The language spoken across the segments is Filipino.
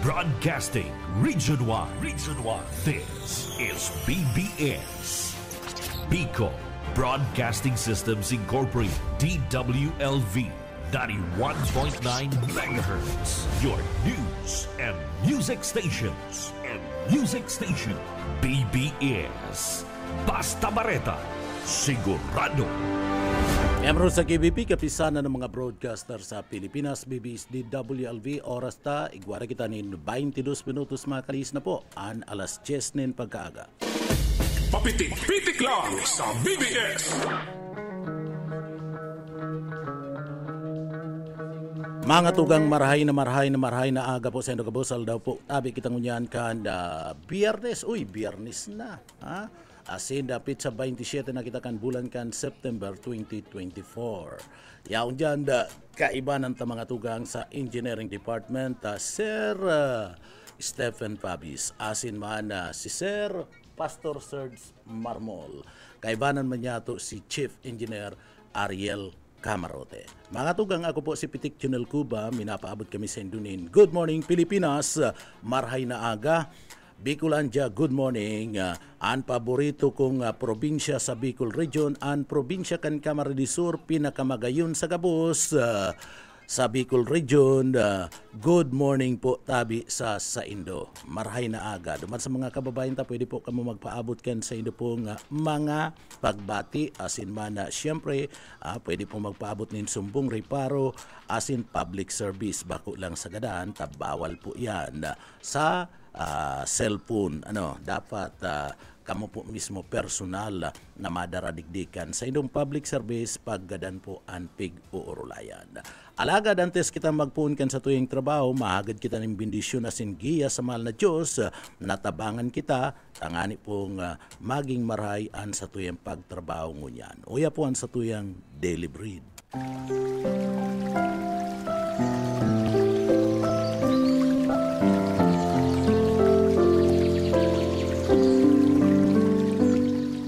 Broadcasting Region 1. Region 1. This is BBS. Bicol Broadcasting Systems Incorporated. DWLV 91.9 megahertz. Your news and music stations. BBS. Basta Bareta. Sigurado. Miyembro sa KBP, kapisanan ng mga broadcaster sa Pilipinas, BBS DWLV, oras ta, igwara kita ni 22 minutos mga kalis na po, an alas 10 nin pagkaaga. Papitik-pitik lang sa BBS! Mga tugang marahay na aga po sa Indogabosal daw po, tabi kitang unyan kan Biyernes, Biyernes na, ha? Asin dapit sa 27 na kita kan bulan kan September 2024. Yaon dyan kaiba ng mga tugang sa Engineering Department, Sir Stephen Pabis. Asin man si Sir Pastor Serge Marmol. Kaibanan man niya to si Chief Engineer Ariel Camarote. Mga tugang, ako po si Pitik Junel Cuba, minapaabot kami sa Indunin. Good morning Pilipinas, marhay na aga. Bicolandia, good morning. Ang paborito kong probinsya sa Bicol Region, ang probinsya kan Camarines Sur, pinakamagayon sa Gabos. Sa Bicol Region, good morning po tabi sa Indo. Marhay na aga. Duman sa mga kababayan ta, pwede po kamo magpaabot kan sa Indo pong mga pagbati. Asin man siyempre, pwede po magpaabot nin sumbong reparo, asin public service. Bako lang sa gadaan, tabawal po yan. Sa cellphone, dapat kamo po mismo personal na madaradigdikan sa inyong public service paggadan po ang pig-uurulayan. Alagad antes kita magpuunkan sa tuyong trabaho, mahagad kita ng bendisyon na singiya sa mahal na Diyos, natabangan kita, tangani pong maging marayan sa tuyong pagtrabaho ngunyan. Uya po ang sa tuyong daily bread.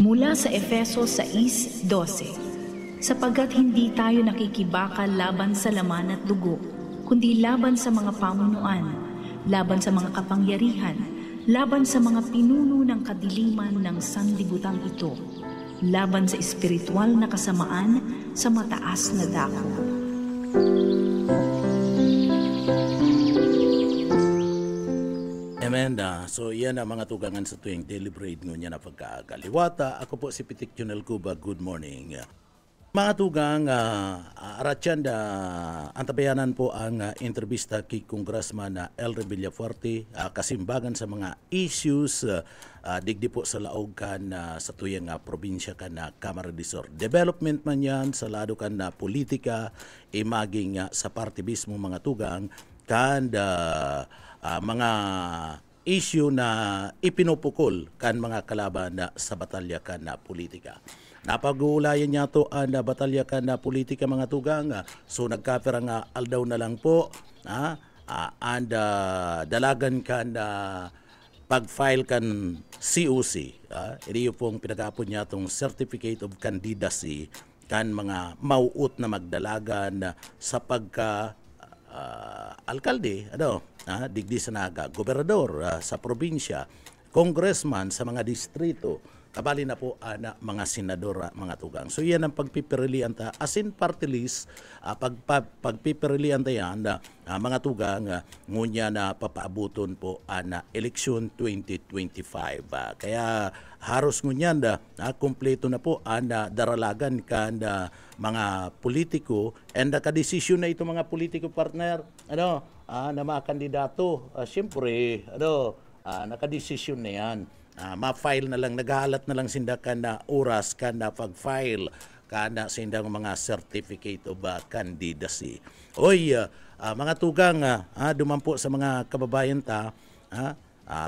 Mula sa Efeso 6:12, sapagkat hindi tayo nakikibaka laban sa laman at dugo, kundi laban sa mga pamunuan, laban sa mga kapangyarihan, laban sa mga pinuno ng kadiliman ng sanlibutan ito, laban sa espiritual na kasamaan sa mataas na dako. Amen. So yan ang mga tugangan sa tuwing daily bread ngunyan na pagkakaliwata. Ako po si Pitik Junel Cuba. Good morning. Mga tugang, aratyan antabayanan po ang entrevista kay Congressman Elre Villafuerte, kasimbagan sa mga issues digdi po sa laog kan sa tuyang probinsya kan Camarines Sur. Development man yan sa lado kan politika, imaging sa partibismo mga tugang kan mga issue na ipinupukol kan mga kalaban sa batalya kan politika. Napag-uulayan niya to ang batalya kan politika mga tugang. So nagkapira nga aldaw na lang po and dalagan kan pag-file kan COC. Ito pong pinag-aapon niya tong Certificate of Candidacy kan mga mauut na magdalagan sa pagka alkalde, digdi sa naga, gobernador sa probinsya, congressman sa mga distrito, kabali na po mga senador, mga tugang. So yan ang pagpipirilian ta, asin party list, pagpipirilian ta yan, mga tugang, ngunya na papaabuton po na eleksyon 2025. Kaya haros ngunyan kumpleto na po daralagan kan mga politiko and kadesisyon na ito mga politiko partner na mga kandidato siyempre nakadesisyon na yan, ma-file na lang, naghahalat na lang sinda na oras na pag-file na sindang mga certificate of candidacy. Mga tugang, dumampo sa mga kababayan ta,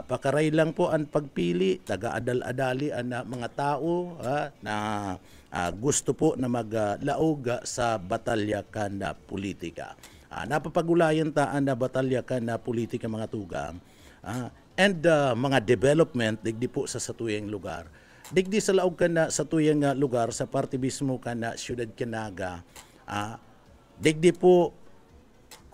pakaray lang po ang pagpili, taga-adal-adali ang mga tao na gusto po na maglaog sa batalya kan politika. Napapagulayan ta ang batalya kan politika mga tugang and mga development digdi po sa satuyang lugar. Digdi sa laog kan sa tuyang lugar sa partibismo kan siyudad Canaga, digdi po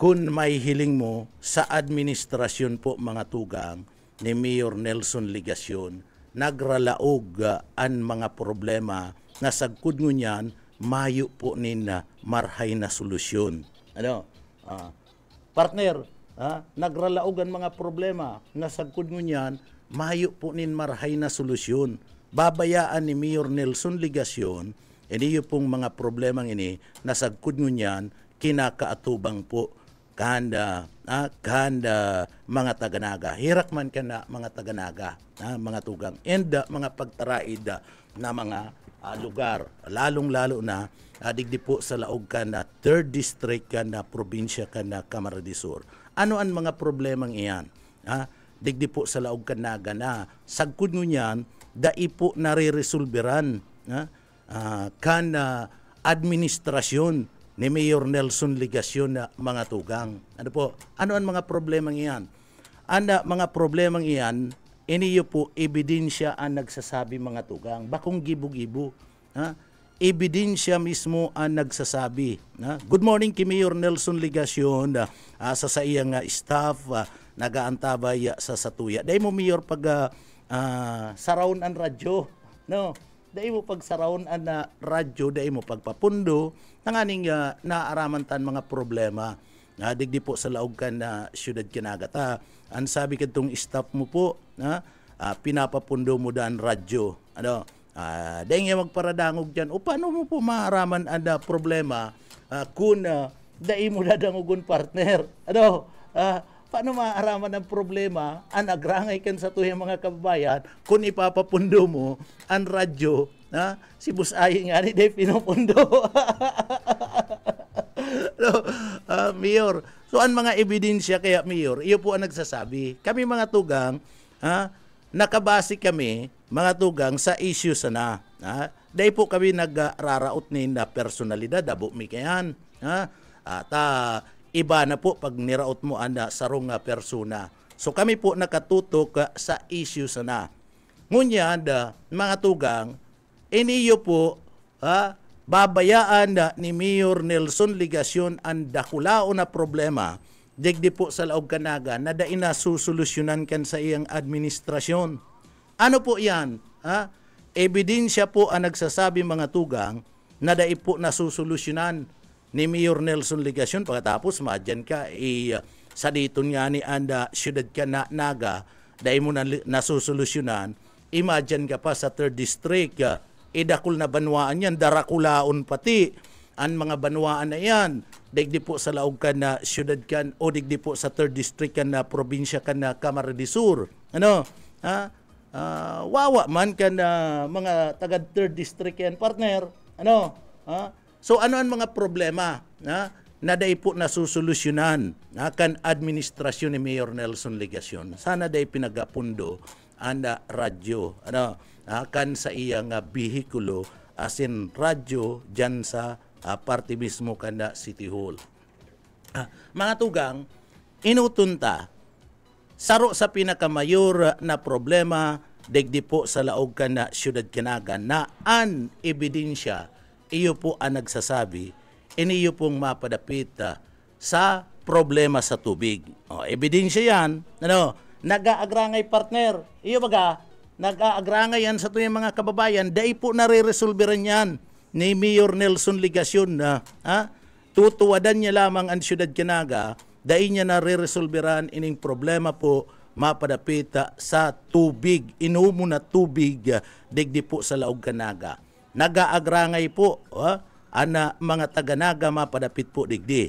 kung may hiling mo sa administrasyon po mga tugang ni Mayor Nelson Ligacion, nagralaog ang mga problema na sagkod ngunyan mayo po nin marhay na solusyon. Partner, nagralaog ang mga problema na sagkod ngunyan mayo po nin marhay na solusyon. Babayaan ni Mayor Nelson Ligacion, iniyo pong mga problemang ini na sagkod ngunyan kinakaatubang po kanda mga taga-Naga. Hirak man ka na mga taga-Naga, mga tugang, and mga pagtaraid na mga lugar. Lalong-lalo na digdi po sa laog ka na 3rd District ka na probinsya ka na Camarines Sur. Ano ang mga problemang iyan? Digdi po sa laog ka Naga na sagkod ngunyan, dai po nare-resolveran kan administrasyon ni Mayor Nelson Ligacion na mga tugang. Ano ang mga problemang iyan? Mga problemang iyan, iniyo po ebidensya ang nagsasabi mga tugang. Bakong gibo-gibo. Ebidensya mismo ang nagsasabi. Good morning kay Mayor Nelson Ligacion sa iyang staff nagaantabay sa Satuya. Dahil mo Mayor pag saraon ang radyo. No? Dahil mo pag saraon ang radyo, dahil mo pagpapundo, nanganing naaramantan mga problema. Digdi po sa laog ka na siyudad Kinagata. Ang sabi ka itong staff mo po, pinapapundo mo daan radyo. Dahil nga magparadangog dyan, o paano mo po maaraman ang problema kung dahil mo dadangogon partner? Paano maaraman ang problema ang agrangay kan sa tuyang mga kababayan kung ipapapundo mo ang radyo, si Busay nga ni Dave pinupundo. Mayor, so ang mga ebidensya kaya Mayor, iyo po ang nagsasabi. Kami mga tugang, nakabase kami mga tugang sa issue sana. Dahil po kami nagraraot ni na personalidad, abo mi kayan. Iba na po pag niraot mo anda sarong persona. So kami po nakatutok sa issue sana. Ngunya mga tugang, iniyo po babayaan ni Mayor Nelson Ligacion ang dakulao na problema digdi po sa laog Kanaga na daina susolusyonan kan sa iyang administrasyon. Ano po yan? Ebidensya po ang nagsasabi mga tugang na dai po nasusolusyonan ni Mayor Nelson Ligacion pagkatapos madyan ka sa dito nga ni anda siyudad ka na Naga dahil mo nasusolusyonan imagine ka pa sa 3rd District idakul na banwaan yan darakulaon pati ang mga banwaan na yan digdi po sa laog ka na siyudad kan o digdi po sa 3rd District ka na probinsya ka na Camarines Sur wawa man ka na mga taga 3rd District yan partner So ano ang mga problema na dai po nasusolusyonan kan administrasyon ni Mayor Nelson Ligacion? Sana dai pinagapundo ang radyo kan sa iyang bihikulo asin radyo dyan sa party mismo kan City Hall. Mga tugang, inutunta saro sa pinakamayor na problema digdi po sa laog kan na siyudad Kinaga na an ebidensya iyo po ang nagsasabi, iniyo pong mapadapit sa problema sa tubig. Ebidensya yan, nag-aagrangay partner, iyo baga, nag-aagrangay yan sa tuyang mga kababayan, dahil po nare-resolveran yan ni Mayor Nelson Ligacion na tutuwadan niya lamang ang siyudad Kinaga, dahil niya nare-resolveran ining problema po mapadapit sa tubig, inumo na tubig, digdi po sa laog Kanaga. Nag-aagrangay po ana mga taga-Naga mapadapit po digdi.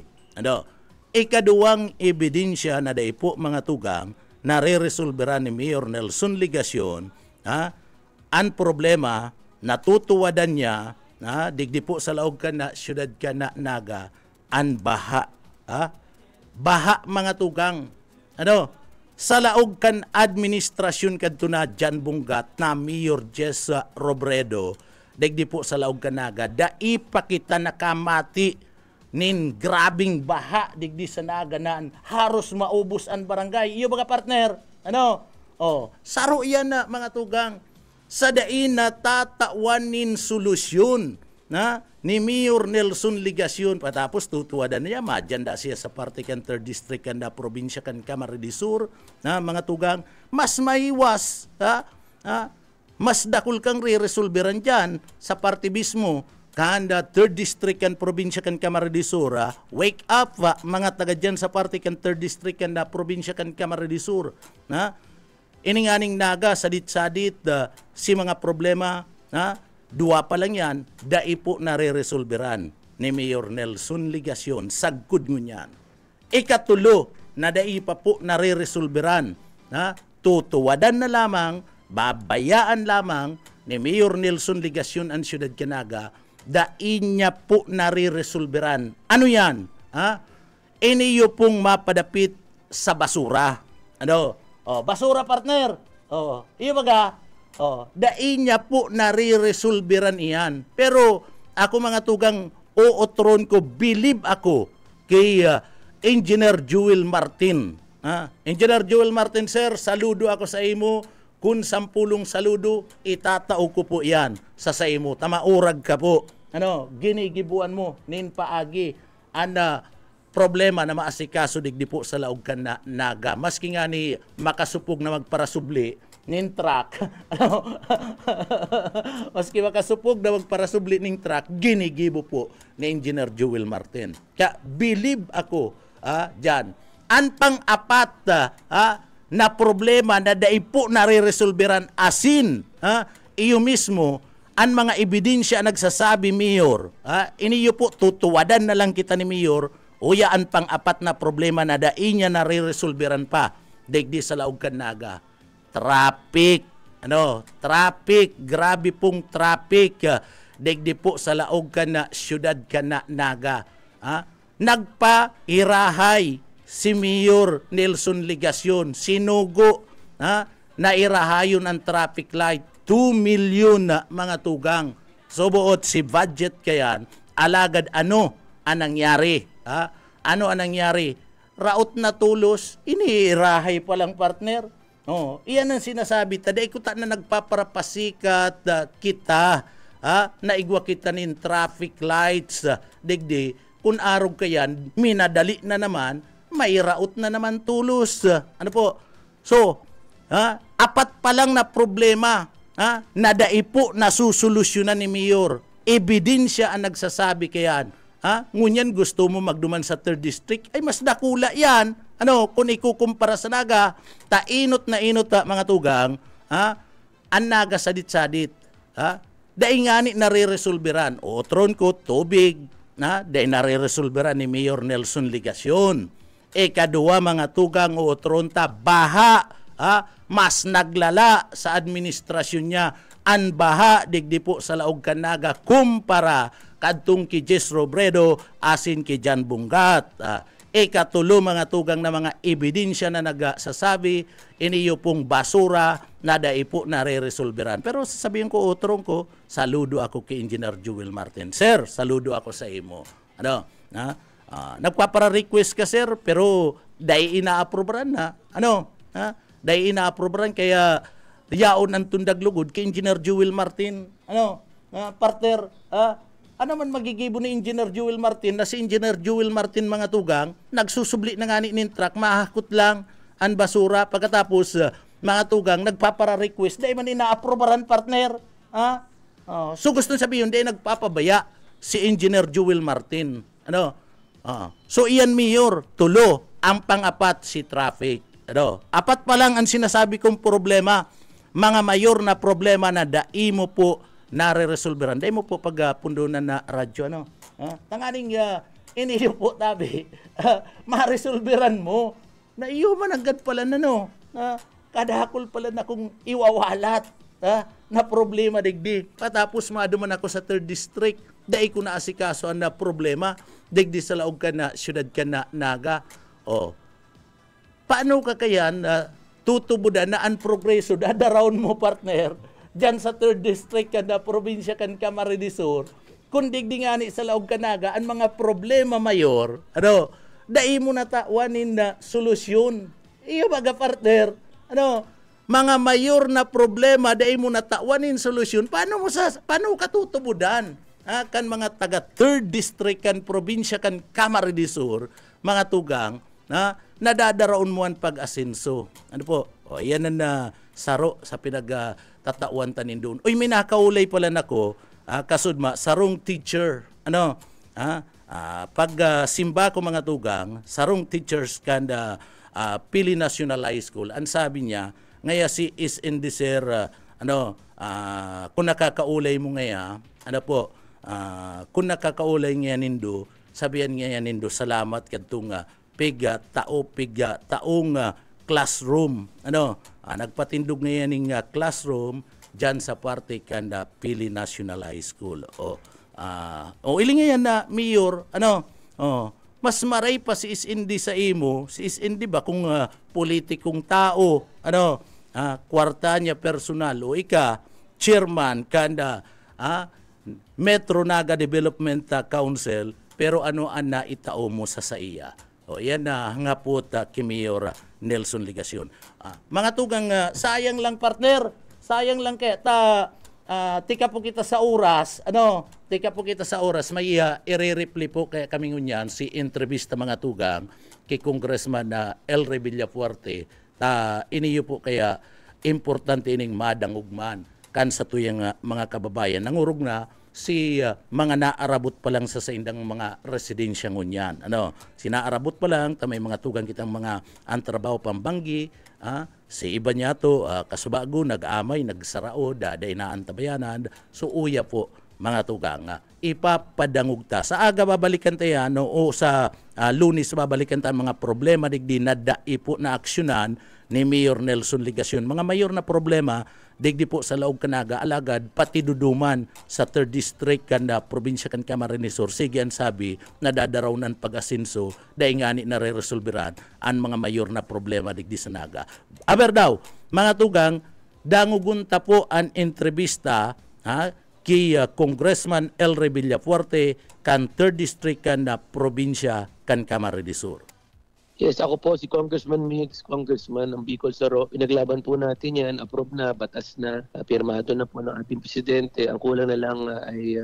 Ikaduwang ebidensya na dai po mga tugang na re-resolveran ni Mayor Nelson Ligacion ang problema natutuwadan niya digdi po sa laog ka na siyudad ka na Naga ang baha. Baha mga tugang. Sa laog kan administrasyon kadto na Jan Bungat na Mayor Jess Robredo digdi po sa laog Kanaga, dai pa kita nakamati nin grabing baha digdi sa Naga naan haros maubos ang barangay. Iyo mga partner, saro yan na mga tugang sa dai na tatawan nin solusyon na ni Mayor Nelson Ligacion patapos tutuwadan niya majanda siya sa parte kan 3rd district kan da probinsya kan Camarines Sur na mga tugang mas maiwas mas dakul kang re-resolveran dyan sa parte mismo kanda 3rd district kan probinsya kan Camarines Sur. Wake up mga taga dyan sa parte kan 3rd district kan da probinsya kan Camarines Sur na ininganing naga sadit-sadit si mga problema dua pa lang yan, dai po nare-resolveran ni Mayor Nelson Ligacion. Sagkod mo yan. Ikatulo, na dai pa po nare-resolveran. Tutuwadan na lamang, babayaan lamang ni Mayor Nelson Ligacion ang Siyudad Canaga, dai niya po nare-resolveran. Ano yan? Iniyo pong mapadapit sa basura. Basura partner. Iyo baga, dai niya po nare-resolveran iyan. Pero ako mga tugang ootron ko, believe ako kay Engineer Joel Martin. Engineer Joel Martin, sir, saludo ako sa imo. Kung 10 saludo, itatao ko po yan sa imo. Tamaurag ka po. Ginigibuan mo, nin paagi, problema na maasikaso digdi po sa laog kan na naga. Maski nga ni makasupog na magparasubli, nin truck. Maski makasupog na magparasubli ning truck, ginigibo po ni Engineer Joel Martin. Kaya believe ako dyan. Ang pang-apat na problema na daipo nare-resolveran asin iyo mismo ang mga ebidensya nagsasabi, Mayor. Iniyo po tutuwadan na lang kita ni Mayor. Uya ang pang-apat na problema na dai niya nare-resolveran pa digdi sa laog kan naga. Traffic. Traffic. Grabe pong traffic. Digdi po sa laog kan na Siyudad Canaga. Nagpa-irahay si Mayor Nelson Ligacion. Sinugo. Nairahayon ang traffic light. 2 million na mga tugang. So buot si budget kayan, alagad ano ang nangyari? Ano ang nangyari? Raot na tulos, iniirahay pa lang partner. Iyan ang sinasabi. Taday ko na nagpaparapasikat kita. Naigwa kita nin traffic lights. Digdi, kung arog kayan, minadali na naman, may raot na naman tulos. Ano po? So, apat pa lang na problema na daipo na susolusyonan ni Mayor. Ebidensya ang nagsasabi kayan. Ngunyan gusto mo magduman sa 3rd district, ay mas dakula yan. Kung ikukumpara sa naga, tainot na inot mga tugang, ang naga sadit-sadit. Daingani nare-resolveran. Otron ko, tubig, dahil nare-resolveran ni Mayor Nelson Ligacion. Kadua mga tugang, otron ta, baha. Mas naglala sa administrasyon niya ang baha digdi po sa laog kan naga kumpara kadtong ki Jess Robredo asin ki Jan Bungat. Ikatulo mga tugang na mga ebidensya na nagsasabi iniyo pong basura na daipo nare-resolveran. Pero sasabihin ko utrong ko, saludo ako kay Engineer Joel Martin. Sir, saludo ako sa imo. Nagpapara-request ka sir pero dai ina-approveran na. Dahil ina-approveran kaya yaon ang tundag lugod kay Engineer Joel Martin. Partner, ano man magigibo ni Engineer Joel Martin na si Engineer Joel Martin mga tugang, nagsusubli na nga ni truck, mahakot lang ang basura. Pagkatapos, mga tugang, nagpapara-request, dahil man ina-approveran partner. So gusto sabihin, dahil nagpapabaya si Engineer Joel Martin. So iyan Mayor, tulo, ang pang-apat si traffic. Apat pa lang ang sinasabi kong problema, mga mayor na problema na dai mo po nare-resolveran. Dai mo po pagpundunan na radyo. Tanganing iniyo po tabi, ma-resolveran mo. Na iyo man agad pala kadahakol pala na kung iwawalat na problema digdi. Patapos maduman ako sa 3rd district, dai ko na asikaso ang na problema digdi sa laog ka na Siyudad Canaga. Paano ka kayan tutubudan na ang progreso dadaraon mo partner dyan sa 3rd district na probinsya kan Camarines Sur kung digdi nga ni sa laog kanaga ang mga problema mayor dai mo natawanin na solusyon. Iyo baga partner mga mayor na problema dai mo natawanin solusyon. Paano ka tutubudan? kan mga taga 3rd District kan probinsya kan Camarines Sur, mga tugang, nadadaraon mo ang pag-asenso. Ano po? O, yan na saro sa pinagtatauan tanin doon. Uy, may nakaulay pala nako, kasudma, sarong teacher. Ano? Pag simba ko mga tugang, sarong teachers kanda Pili National High School, ang sabi niya, ngaya si is in the sir, kung nakakaulay mo ngaya, kung nakakaulay nga nindo, sabihan nga nindo, salamat kadtong piga taong classroom. Nagpatindog nga ning classroom dyan sa parte kanda Pili National High School. Iling nga yan na mayor, mas maray pa si Isindi sa imo, si Isindi ba kung politikong tao, kwarta niya personal o chairman kanda Metro Naga Development Council, pero na itao mo sa iya. Yan na nga po Mayor Nelson Ligacion. Mga tugang, sayang lang partner, sayang lang kaya tika po kita sa oras, may i-reply po kaya kami ngunyan si entrevista mga tugang kay Congressman El Rey Villafuerte, iniyo po kaya importante ining madang ugman kan sa tuyang mga kababayan. Nangurog na si mga naarabot pa lang sa indang mga residensya ngunyan. Sinaarabot pa lang, may mga tugang kitang mga antrabaho pambanggi, si iba niya to, kasubago, nag-amay, nagsarao, daday na antabayanan, so uya po, mga tugang, ipapadangog ta. Sa aga babalikan tayo, o sa Lunes babalikan tayo mga problema, digdi na daipo na aksyonan ni Mayor Nelson Ligacion. Mga mayor na problema, digdi po sa Laog Kanaga, alagad, pati duduman sa 3rd District kanda probinsya kan Camarines Sur. Sige ang sabi, nadadaraw ng pag-asinso, dahil nga na re-resolveran ang mga mayor na problema digdi sa Naga. Aber daw, mga tugang, dangugunta po ang entrevista kay Congressman El Rey Villafuerte kan 3rd District kanda probinsya kan Camarines Sur. Yes, ako po si Congressman Mix, Congressman ng Bicol Saro. Pinaglaban po natin yan, approve na, batas na, pirmado na po ng ating presidente. Ang kulang na lang ay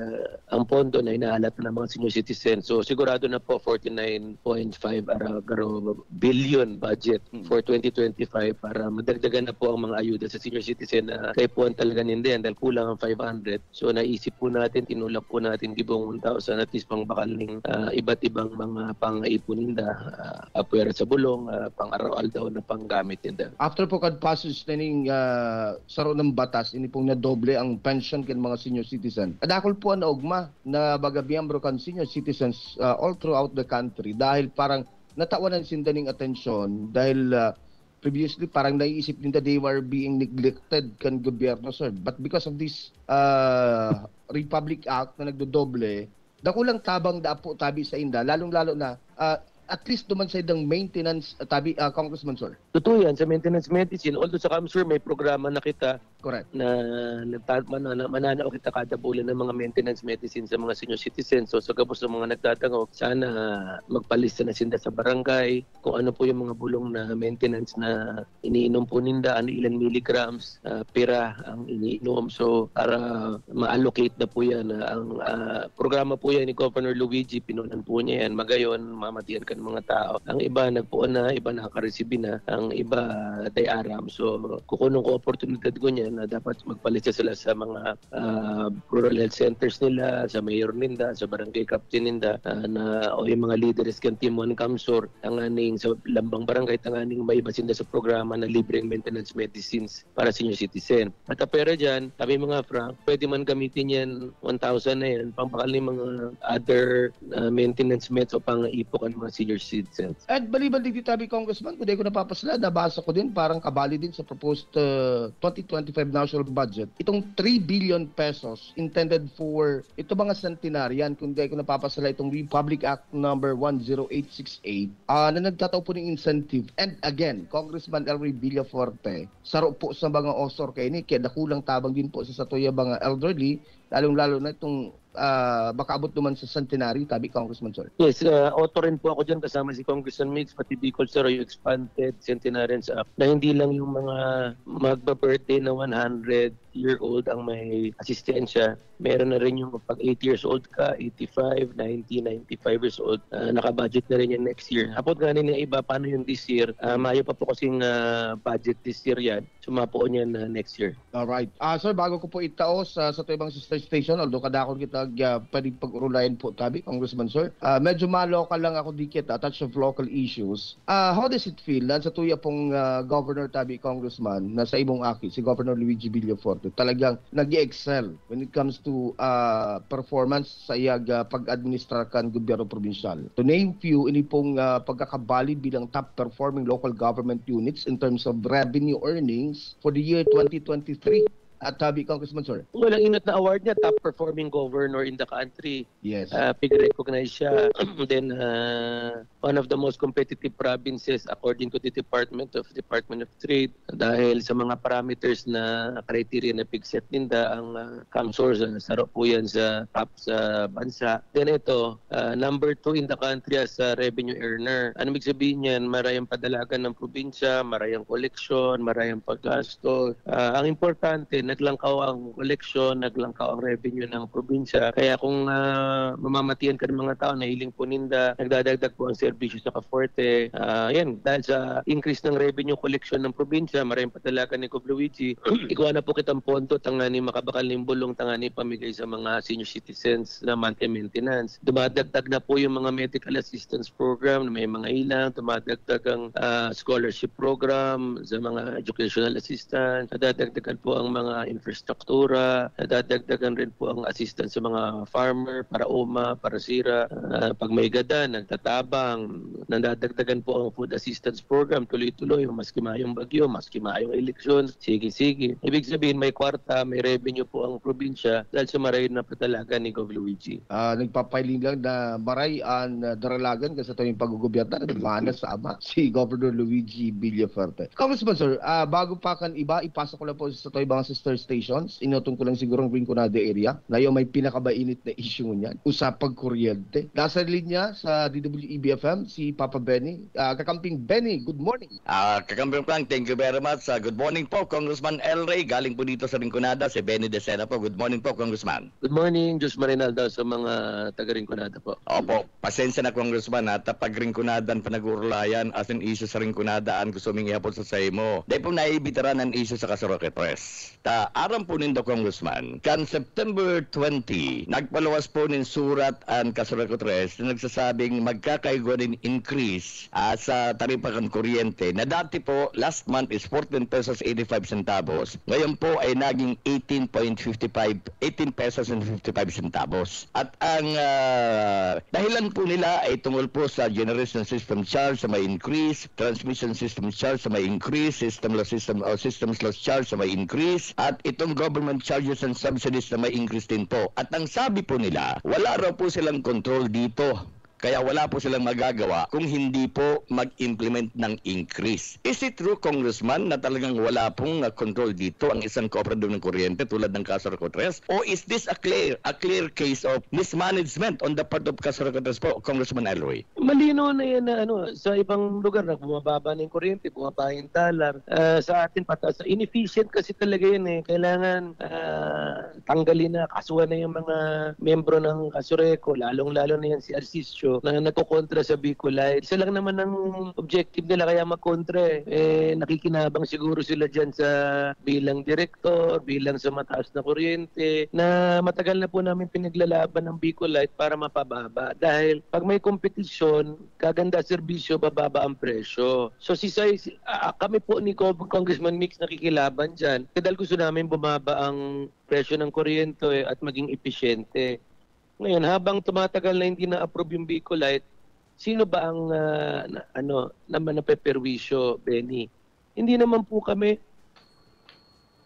ang pondo na inaalat ng mga senior citizens. So sigurado na po 49.5 billion budget for 2025 para madagdagan na po ang mga ayuda sa senior citizen na kay po ang talaga nindihan dahil kulang ang 500. So naisip po natin, tinulak po natin gibong 1,000 at least pang bakaling iba't ibang mga pang-ipuninda, pwera sa bulong, pang-aral daw na panggamit nila. After po kad passage na ning saro ng batas, ini pong nadoble ang pension ken mga senior citizen. Adakol po ang naugma na bagabiyambro kan senior citizens all throughout the country dahil parang natawanan sinda ning atensyon dahil previously parang naiisip nila they were being neglected kan gobyerno, sir. But because of this Republic Act na nagdodoble, dakulang tabang daapo tabi sa inda, lalong-lalo na at least duman sa idang maintenance tabi Congressman sir. Totoo yan sa maintenance medicine. Although sa CAMSUR may programa na kita correct na mananaw kita kada bulan ng mga maintenance medicine sa mga senior citizens. So sa gabos ng mga nagtatango, sana magpalista na sinda sa barangay kung ano po yung mga bulong na maintenance na iniinom po ninda, ano ilan milligrams pera ang iniinom. So para ma-allocate na po yan. Ang programa po yan ni Governor Luigi, pinunan po niya yan. Magayon, mamatiyan ka mga tao. Ang iba nagpuan na, iba nakakaresibi na, ang iba day-aram. So, kukunong ko oportunidad ko niya na dapat magpalista sila sa mga rural health centers nila, sa mayor ninda, sa barangay captain ninda, o yung mga leaders kan Team 1 CAMSUR, tanganing sa lambang barangay, tanganing may basinda sa programa na libreng maintenance medicines para senior citizen. At pera dyan, sabi mga Frank, pwede man gamitin yan, 1,000 na yan, pangpakal ng mga other maintenance meds o pang-ipok ang mga senior citizens. At baliban dito tabi Congressman, kung di ko napapasala, nabasa ko din, parang kabali din sa proposed 2025 national budget. Itong 3 billion pesos intended for ito mga centenarian, kung di ko napapasala itong Republic Act number 10868 na nagtataw po ng incentive. And again, Congressman El Rey Villafuerte, saro po sa mga osor kay ni, kaya nakulang tabang din po sa satuya mga elderly, lalong-lalo na itong baka abot naman sa centenary, tabi Congressman sir. Yes, author rin po ako dyan kasama si Congressman Mix, pati Bicol Sir, yung expanded Centenarians Act na hindi lang yung mga magba-birthday na 100 70-year-old ang may asistensya. Meron na rin yung pag 80 years old ka, 85, 90, 95 years old, nakabudget na rin yan next year. Apot nga rin yung iba, paano yung this year? Mayo pa po kasing budget this year yan. Sumapoon yan next year. Alright. Sir, bago ko po itaos sa ibang sister station, although kadakon kita pwedeng pag-urulayan po tabi, Congressman Sir. Medyo ma-local lang ako dikit, touch of local issues. How does it feel na sa tuya pong Governor tabi, Congressman, na sa imong aki, si Governor Luigi Villaforte, talagang nag-excel when it comes to performance sa iyag pag-administrar kan gobyerno provincial. To name few, ini pong pagkakabali bilang top performing local government units in terms of revenue earnings for the year 2023. At tabi, Congressman Sir. Walang inot na award niya, top performing governor in the country. Yes. Pig-recognize siya. Then, one of the most competitive provinces according to the Department of Trade dahil sa mga parameters na criteria na pig-set ninda ang CAMSOR, sarap po yan sa top sa bansa. Then ito, number 2 in the country as a revenue earner. Ano ibig sabihin yan? Marayang padalagan ng probinsya, marayang koleksyon, marayang paggasto. Ang importante, naglangkaw ang koleksyon, naglangkaw ang revenue ng probinsya. Kaya kung mamamatian ka ng mga tao, nahiling po ninda, nagdadagdag po ang serbisyo sa Kaforte. Yan, dahil sa increase ng revenue koleksyon ng probinsya, maraming patalakan ni Cob Luigi, ikuha na po kitang pondo, tangani makabakal ng bulong, tangani pamigay sa mga senior citizens na monthly maintenance. Dumadagdag na po yung mga medical assistance program na may mga ilang, dumadagdag ang scholarship program sa mga educational assistance, nadadagdagan po ang mga infrastruktura, nadadagdagan rin po ang assistance sa mga farmer, para UMA, para SIRA. Pag may gada, nagtatabang, nadadagdagan po ang food assistance program, tuloy-tuloy, maski mayong bagyo, maski mayong eleksyon, sige-sige. Ibig sabihin, may kwarta, may revenue po ang probinsya dahil sa maray na patalaga ni Gov. Luigi. Nagpapailing lang na maray ang daralagan kasi ito yung paggugubyatan, nagmana sa ama, si Governor Luigi Villaforte. Congressman Sir, bago pa kan iba, ipasa ko lang po sa ito ibang sister stations, inutong ko lang siguro ang Rinconada area, na yung may pinakabainit na issue niyan, usapag kuryente. Nasa linya sa DWEB-FM, si Papa Benny. Kakamping Benny, good morning. Kakamping Frank, thank you very much. Good morning po, Congressman El Rey. Galing po dito sa Rinconada, si Benny De Sena po. Good morning po, Congressman. Good morning, Diyos Marinaldo sa mga taga-Rinconada po. Opo, pasensya na, Congressman, at pag Rinconadan panag-urulayan as an issue sa Rinconadaan, gusto ming ihapon sa mo. Dahil po naibitaran ang issue sa Kasaroque Press. Aram po nindo, Congressman, kan September 20, nagpaluwas po nin surat ang Kasaroque Press na nagsasabing magkakaigo din increase sa taripa kan kuryente na dati po last month is 14 pesos 85 centavos. Ngayon po ay naging 18 pesos and 55 centavos. At ang dahilan po nila ay tungkol po sa generation system charge sa may increase, transmission system charge sa may increase, system loss charge sa may increase, at itong government charges and subsidies na may increase din po. At ang sabi po nila, wala raw po silang control dito. Kaya wala po silang magagawa kung hindi po mag-implement ng increase. Is it true, Congressman, na talagang wala pong control dito ang isang kooperador ng kuryente tulad ng Kasaroque Press? Or is this a clear case of mismanagement on the part of Kasaroque Press po, Congressman Elroy? Malino na yan na sa ibang lugar na bumababa na yung kuryente, bumaba yung talar. Sa atin pataas. Inefficient kasi talaga yun eh. Kailangan tanggalin na, kasuhan na yung mga membro ng Kasaroque, lalong-lalo na yan si Arcisio na nagkokontra sa Bicolite. Isa lang naman ang objective nila kaya magkontra nakikinabang siguro sila dyan sa bilang direktor, bilang sa mataas na kuryente, na matagal na po namin pinaglalaban ng Bicolite para mapababa. Dahil pag may kompetisyon, kaganda serbisyo, bababa ang presyo. So kami po ni Congressman Mix nakikilaban dyan. Dahil gusto namin bumaba ang presyo ng kuryente at maging epesyente. Ngayon, habang tumatagal na hindi na-approve yung Bicolite, sino ba ang naman napeperwisyo, Benny? Hindi naman po kami.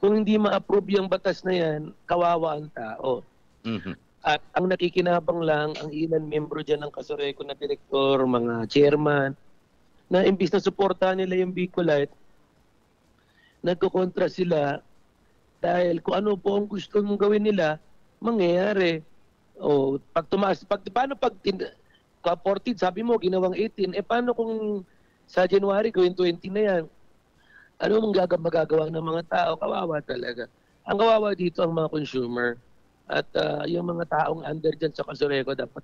Kung hindi ma-approve yung batas na yan, kawawa ang tao. Mm-hmm. At ang nakikinabang lang, ang ilan membro dyan ng Kasaroque na direktor, mga chairman, na imbis na suportahan nila yung Bicolite, nagkukontra sila dahil kung ano po ang gusto mong gawin nila, mangyayari. Pag tumaas, paano pag 14, sabi mo, ginawang 18, paano kung sa January, gawin 20 na yan? Ano magagawa ng mga tao? Kawawa talaga. Ang kawawa dito ang mga consumer at yung mga taong under dyan sa Kasureco dapat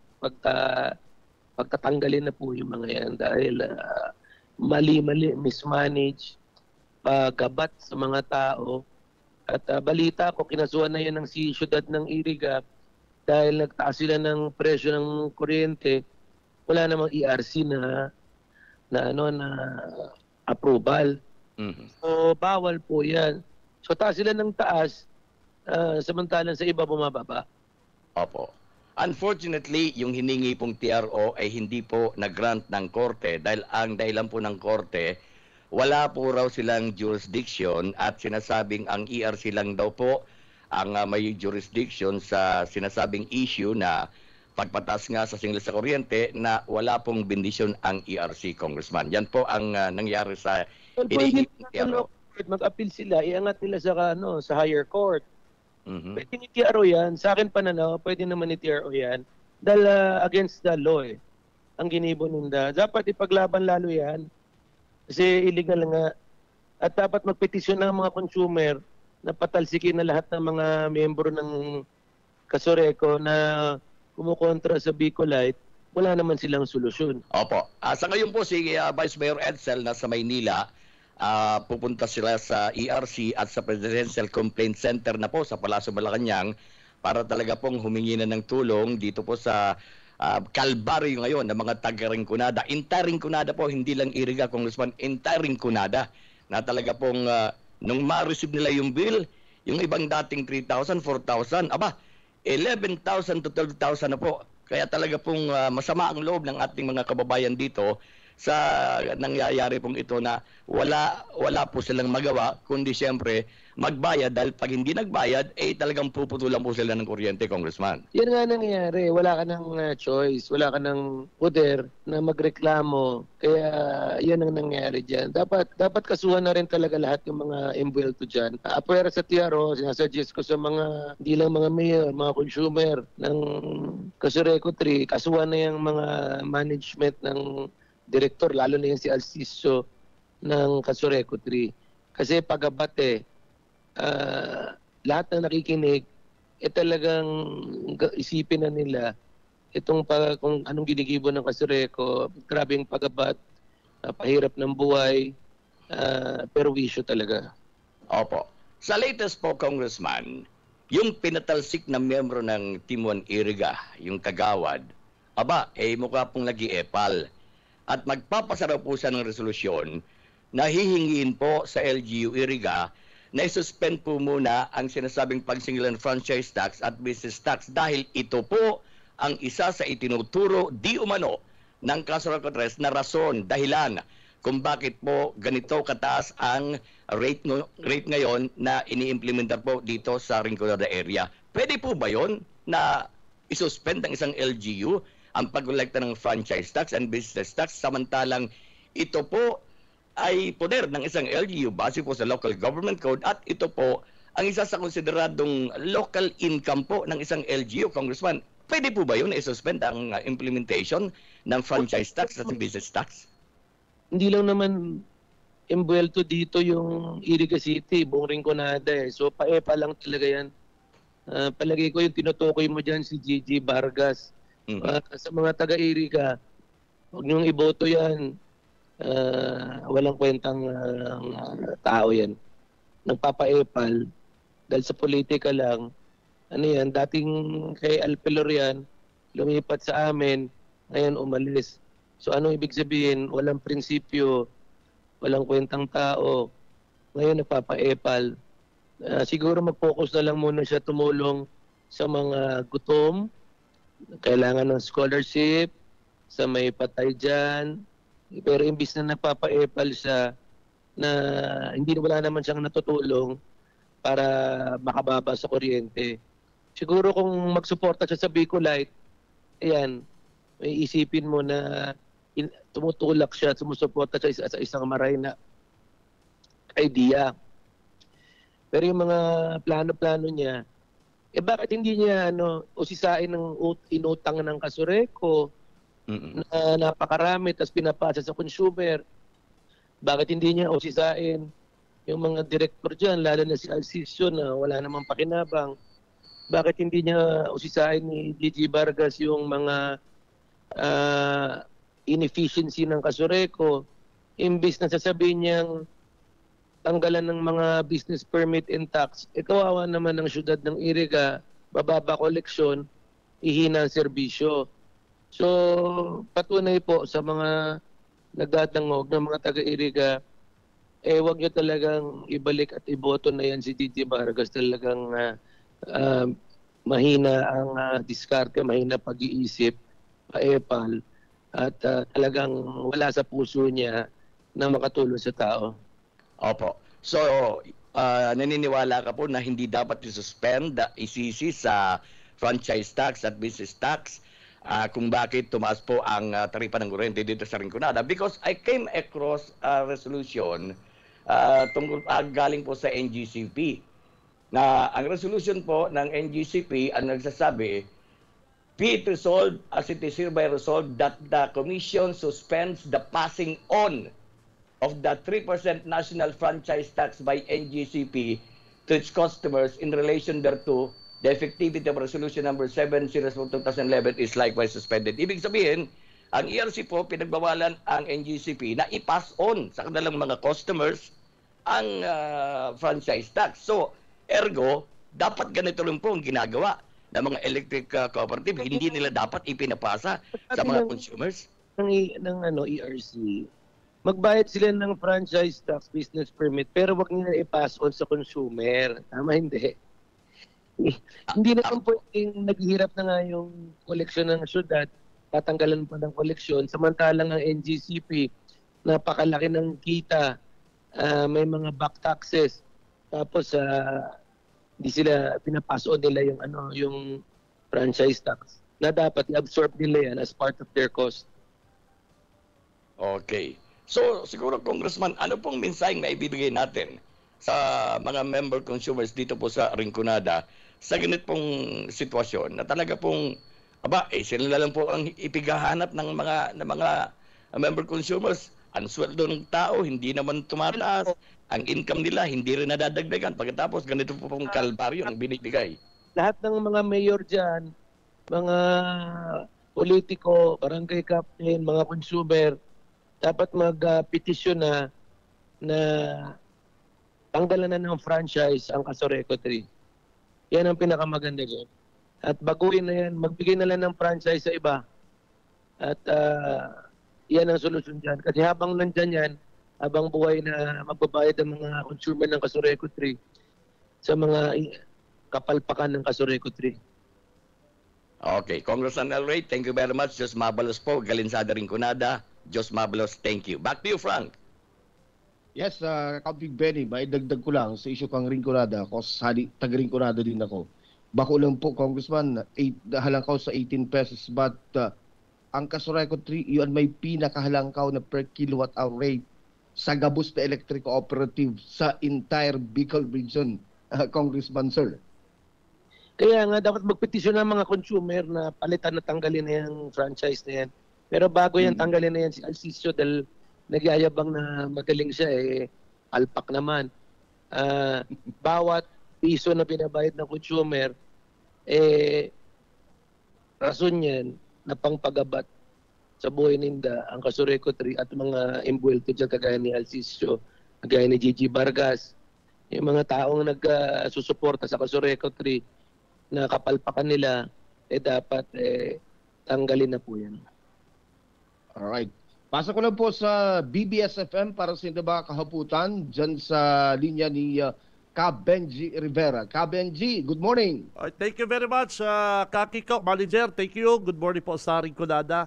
pagtatanggalin na po yung mga yan dahil mali-mali, mismanage, paggabat sa mga tao. At balita ko, kinasuhan na yan ng siyudad ng Iriga dahil nagtaas sila ng presyo ng kuryente. Wala namang ERC na approval. So bawal po yan. So taas sila ng taas, samantalang sa iba bumababa. Opo. Unfortunately, yung hiningi pong TRO ay hindi po nag-grant ng korte dahil ang dahilan po ng korte, wala po raw silang jurisdiction at sinasabing ang ERC lang daw po ang may jurisdiction sa sinasabing issue na pagpatas nga sa singil sa kuryente na wala pong bendisyon ang ERC, Congressman. Yan po ang nangyari sa Pwede TRO. mag-appeal sila, iangat nila sa higher court. Pwede ni TRO yan. Sa akin pananaw, pwede naman ni TRO yan. Dahil against the law ang ginibo nila. Dapat ipaglaban lalo yan. Kasi illegal nga. At dapat magpetisyon ng mga consumer na patalsikin na lahat ng mga miyembro ng Kasureco na kumukontra sa Bicolite. Wala naman silang solusyon. Opo. Sa ngayon po si Vice Mayor Edsel na sa Maynila, pupunta sila sa ERC at sa Presidential Complaint Center na po sa Palasyo Malacanang para talaga pong humingi na ng tulong dito po sa kalbaryo ngayon ng mga taga-Rinconada. Entire Rinconada po, hindi lang Iriga, Congressman, entire Rinconada na talaga pong nung ma-receive nila yung bill, yung ibang dating 3,000, 4,000, 11,000 to 12,000 na po. Kaya talaga pong masama ang loob ng ating mga kababayan dito sa nangyayari pong ito na wala po silang magawa kundi siyempre magbayad dahil pag hindi nagbayad talagang puputulan po sila ng kuryente, Congressman. Yan nga nangyayari, wala ka ng choice, wala ka ng poder na magreklamo. Kaya yan ang nangyayari diyan. Dapat kasuhan na rin talaga lahat yung mga imbuelto diyan. Apwera sa TRO, sinasuggest ko sa mga hindi lang mga mayor, mga consumer ng Kasureco 3, kasuhan na yung mga management ng direktor, lalo na yung si Alciso ng Kasureco 3. Kasi pag-abate, lahat na nakikinig, talagang isipin na nila kung anong ginigibo ng Kasureco, grabing pag-abat, pahirap ng buhay, perwisyo talaga. Opo. Sa latest po, Congressman, yung pinatalsik na miyembro ng Team 1 Iriga, yung Kagawad, mukha pong nag-iepal. At magpapasara po siya ng resolusyon na hihingiin po sa LGU Iriga na isuspend po muna ang sinasabing pagsingilan franchise tax at business tax dahil ito po ang isa sa itinuturo di umano ng Kasureco 3 na rason, dahilan kung bakit po ganito kataas ang rate ngayon na ini-implementa po dito sa Rinconada area. Pwede po ba yon na isuspend ang isang LGU ang pagkolekta ng franchise tax and business tax samantalang ito po ay poder ng isang LGU base po sa local government code at ito po ang isa sa konsideradong local income po ng isang LGU, Congressman. Pwede po ba yun i-suspend ang implementation ng franchise tax at business tax? Hindi lang naman imbuelto dito yung Iriga City, buong Rinconada So paepa lang talaga yan. Palagay ko yung tinutukoy mo dyan si Gigi Vargas. Sa mga taga-Iriga, huwag niyong iboto yan. Walang kwentang tao yan. Nagpapaepal dahil sa politika lang. Dating kay Alpelorian, lumipat sa amin, ngayon umalis. So anong ibig sabihin? Walang prinsipyo, walang kwentang tao. Ngayon nagpapaepal. Siguro mag-focus na lang muna siya tumulong sa mga gutom, kailangan ng scholarship, sa may patay dyan. Pero imbis na nagpapaepal siya na wala naman siyang natutulong para makababa sa kuryente. Siguro kung magsuporta siya sa Bicolite, may isipin mo na tumutulak siya, sumusuporta siya sa isang maray na idea. Pero yung mga plano-plano niya, bakit hindi niya usisain ng inutang ng Kasureco na napakarami tapos pinapasa sa consumer? Bakit hindi niya usisain yung mga direktor dyan, lalo na si Alciso na wala namang pakinabang, bakit hindi niya usisahin ni Gigi Vargas yung mga inefficiency ng Kasureco, imbis na sasabihin niyang tanggalan ng mga business permit and tax, kawawa naman ng syudad ng Iriga, bababa koleksyon, ihina ang serbisyo. So, patunay po sa mga nagdadangog ng mga taga-Iriga, wag nyo talagang ibalik at iboto na yan si Gigi Vargas. Talagang mahina ang diskarte, mahina pag-iisip, paepal, at talagang wala sa puso niya na makatulong sa tao. Opo. So, naniniwala ka po na hindi dapat i-suspend the ECC sa franchise tax at business tax kung bakit tumaas po ang taripa ng kuryente dito sa Rinconada? Because I came across a resolution tungkol galing po sa NGCP na ang resolution po ng NGCP ang nagsasabi, be it resolved as it is hereby resolved that the Commission suspends the passing on of the 3% national franchise tax by NGCP to its customers in relation thereto. The effectivity of Resolution number 7/2011 is likewise suspended. Ibig sabihin, ang ERC po pinagbawalan ang NGCP na i-pass on sa kanilang mga customers ang franchise tax. So, ergo, dapat ganito rin po ang ginagawa ng mga electric cooperative. Hindi nila dapat ipinapasa sa mga consumers. Ng ERC, magbayad sila ng franchise tax, business permit, pero wag nila i-pass on sa consumer. Tama, hindi. Hindi naman po naghihirap na nga yung koleksyon ng syudad, tatanggalan pa ng koleksyon, samantalang ang NGCP, napakalaki ng kita, may mga back taxes, tapos hindi sila pinapass on nila yung franchise tax na dapat i-absorb nila yan as part of their cost. Okay. So, siguro, Congressman, ano pong mensaheng na ibibigay natin sa mga member consumers dito po sa Rinconada sa ganit pong sitwasyon na talaga pong, sila lang po ang ipighahanap ng mga member consumers. Ang sweldo ng tao, hindi naman tumataas. Ang income nila, hindi rin nadadagdagan. Pagkatapos, ganito po pong kalbaryo ang binibigay. Lahat ng mga mayor dyan, mga politiko, barangay captain, mga consumer, dapat mag-petition na tanggalan na ng franchise ang Kasureco 3. Yan ang pinakamaganda dyan. At baguhin na yan, magbigay na lang ng franchise sa iba. At yan ang solusyon dyan. Kasi habang nandyan yan, habang buhay na magbabayad ang mga consumer ng Kasureco 3 sa mga kapalpakan ng Kasureco 3. Okay. Congressman El Rey, thank you very much. Diyos Mabalos po, Galinsada Rinconada. Diyos Mabalos, thank you. Back to you, Frank. Yes, Kapig Benny, maidagdag ko lang sa isyu kang Rinconada, ako taga-Rinconada din ako. Bako lang po, Congressman, halangkaw sa 18 pesos, but ang Kasureco 3, yun may pinakahalangkaw na per kilowatt hour rate sa gabos na electric cooperative sa entire Bicol region, Congressman Sir. Kaya nga dapat magpetisyon ng mga consumer na palitan na tanggalin na yung franchise na yan. Pero bago yan tanggalin na yan si Alciso dahil nagyayabang na magaling siya, alpak naman. Bawat piso na binabayad ng consumer, rason yan na pangpagabat sa buhay ninda ang Kasureco 3 at mga imbuelto dyan kagaya ni Alciso, kagaya ni Gigi Vargas, yung mga taong nagsusuporta sa Kasureco 3 na kapalpakan nila, dapat tanggalin na po yan. Alright. Pasok ko lang po sa BBS-FM para sa mga kahaputan dyan sa linya ni Benji Rivera. Benji, good morning. Thank you very much, Kakiko, Manager. Thank you. Good morning po sa Rinconada.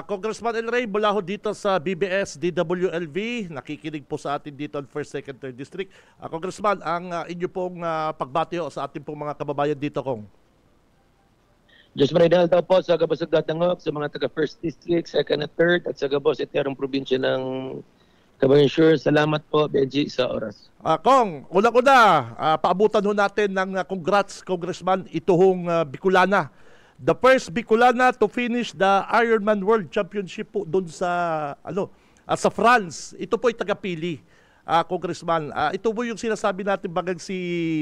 Congressman El Rey, mula ho dito sa BBS DWLV, nakikinig po sa atin dito on 1st, 2nd, 3rd District. Congressman, ang inyo pong pagbati ho sa ating pong mga kababayan dito, Kong. Diyos marinal daw po sa Gabos at Gatangok, sa mga taga 1st District, 2nd at 3rd, at sa Gabos at Terong Probinsya ng Camarines. Salamat po, Benji, sa oras. Kong, una-una, paabutan ho natin ng congrats, Congressman, ito hong Bicolana. The first Bicolana to finish the Ironman World Championship po doon sa, sa France. Ito po ay tagapili. Congressman. Ito po yung sinasabi natin bagang si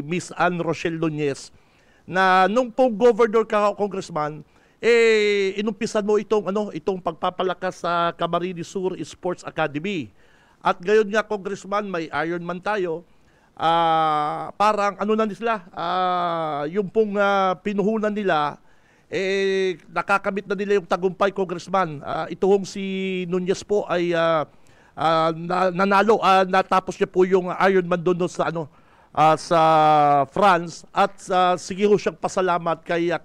Miss Ann Rochelle Nunez na nung pong governor ka, Congressman, inumpisan mo itong pagpapalakas sa Camarines Sur Sports Academy. At gayon nga, Congressman, may Ironman tayo. Parang ano na nila, yung pong pinuhunan nila, nakakamit na nila yung tagumpay, Congressman. Ito hong si Nunez po ay nanalo, natapos niya po yung Ironman doon sa sa France, at sige ho siyang pasalamat kay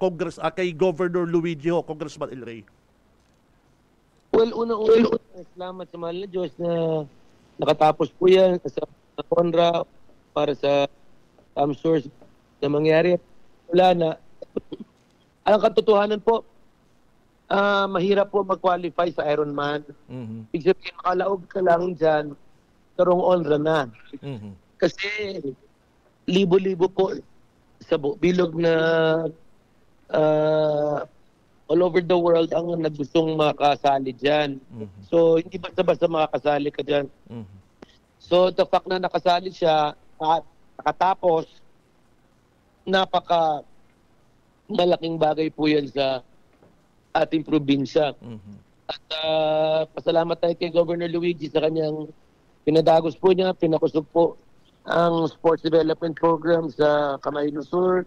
kay Governor Luigi ho, Congressman El Rey. Well, una-una, salamat sa mahal na Diyos na nakatapos po yan sa konra para sa source na mangyari. Wala na. Ang katotohanan po, mahirap po mag-qualify sa Ironman. Ibig sabihin, makalaog ka lang dyan, karong onra na. Kasi libo-libo po sa bilog na all over the world ang nagustong makasali dyan. So, hindi basta-basta makakasali ka dyan. So, the fact na nakasali siya at nakatapos, napaka malaking bagay po yan sa ating probinsya. At pasalamat tayo kay Governor Luigi sa kanyang pinadagos po niya, pinakusog po ang sports development program sa Camarines Sur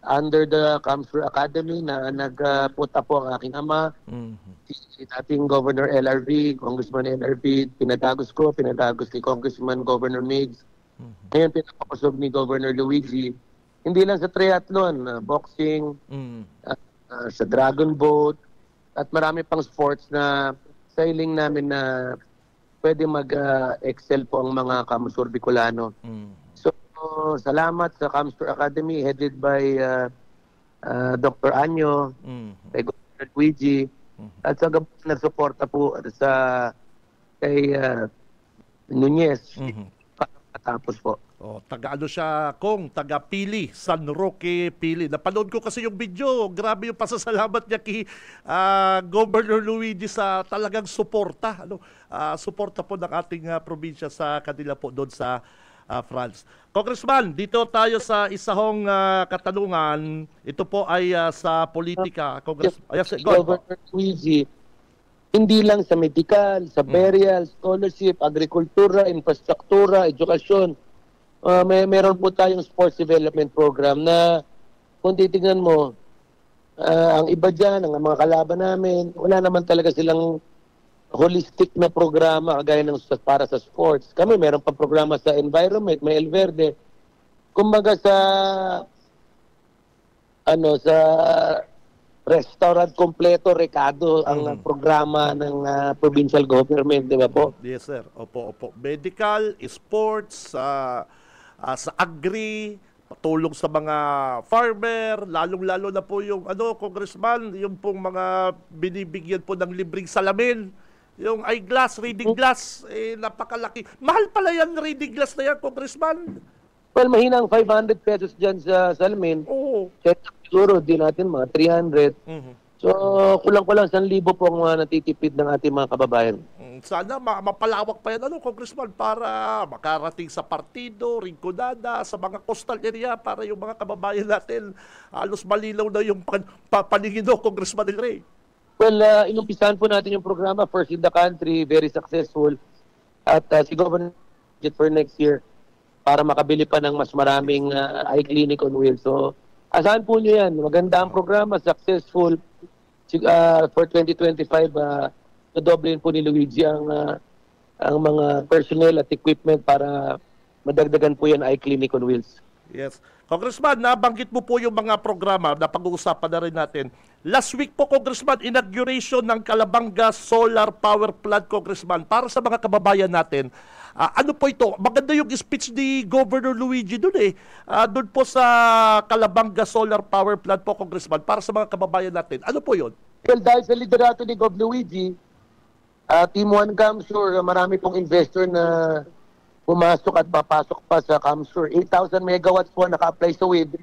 under the Camsur Academy na nagpunta po ang aking ama, si dating Governor LRV, Congressman LRV, pinadagos kay Congressman Governor Migs. Ngayon pinapakusog ni Governor Luigi, hindi lang sa triathlon, boxing, sa dragon boat, at marami pang sports na sailing namin na pwede mag-excel po ang mga Camsur Bicolano. So, salamat sa Camsur Academy headed by Dr. Anyo, kay Governor Luigi, at sa nagsuporta po kay Nunez para matapos po. Taga-ano siya, taga-Pili, San Roque, Pili. Napanood ko kasi yung video. Grabe yung pasasalamat niya kay Governor Luigi sa talagang suporta. Suporta po ng ating probinsya sa kanila po doon sa France. Congressman, dito tayo sa isang katanungan. Ito po ay sa politika. Governor Luigi, hindi lang sa medical, sa burial, scholarship, agrikultura, infrastruktura, edukasyon. Meron po tayong sports development program na kung titingnan mo, ang iba dyan, ang mga kalaban namin, wala naman talaga silang holistic na programa kagaya ng para sa sports. Kami meron pa programa sa environment, may El Verde. Kumbaga sa restaurant kompleto, Recado, ang programa ng provincial government, di ba po? Yes, sir. Opo. Medical, sports, sa agri, patulong sa mga farmer, lalong-lalo na po yung Congressman, yung pong mga binibigyan po ng libreng salamin, yung eyeglass, reading glass, napakalaki. Mahal pala yan, reading glass na yan, Congressman. Well, mahinang 500 pesos dyan sa salamin. Oo. Siguro, di natin mga 300. So, kulang-kulang 1,000 po ang mga natitipid ng ating mga kababayan. Sana mapalawak pa yan, Congressman, para makarating sa partido, ringkunada, sa mga coastal area, para yung mga kababayan natin halos malinaw na yung paningin, Congressman El Rey. Well, inumpisahan po natin yung programa, first in the country, very successful. At si Governor for next year, para makabili pa ng mas maraming eye clinic on wheels. So, asahan po nyo yan. Maganda ang programa, successful. For 2025, nadoblin po ni Luigi ang mga personnel at equipment para madagdagan po yan eye clinic on wheels. Yes. Congressman, nabanggit mo po yung mga programa na pag-uusapan na rin natin. Last week po, Congressman, inauguration ng Calabanga Solar Power Plant, Congressman, para sa mga kababayan natin. Ano po ito? Maganda yung speech ni Governor Luigi doon doon po sa Calabanga Solar Power Plant po, Congressman, para sa mga kababayan natin. Ano po yun? Well, dahil sa liderato ni Gov. Luigi, Team 1 Camsur, marami pong investor na pumasok at papasok pa sa Camsur. 8,000 megawatts po naka-apply sa WID.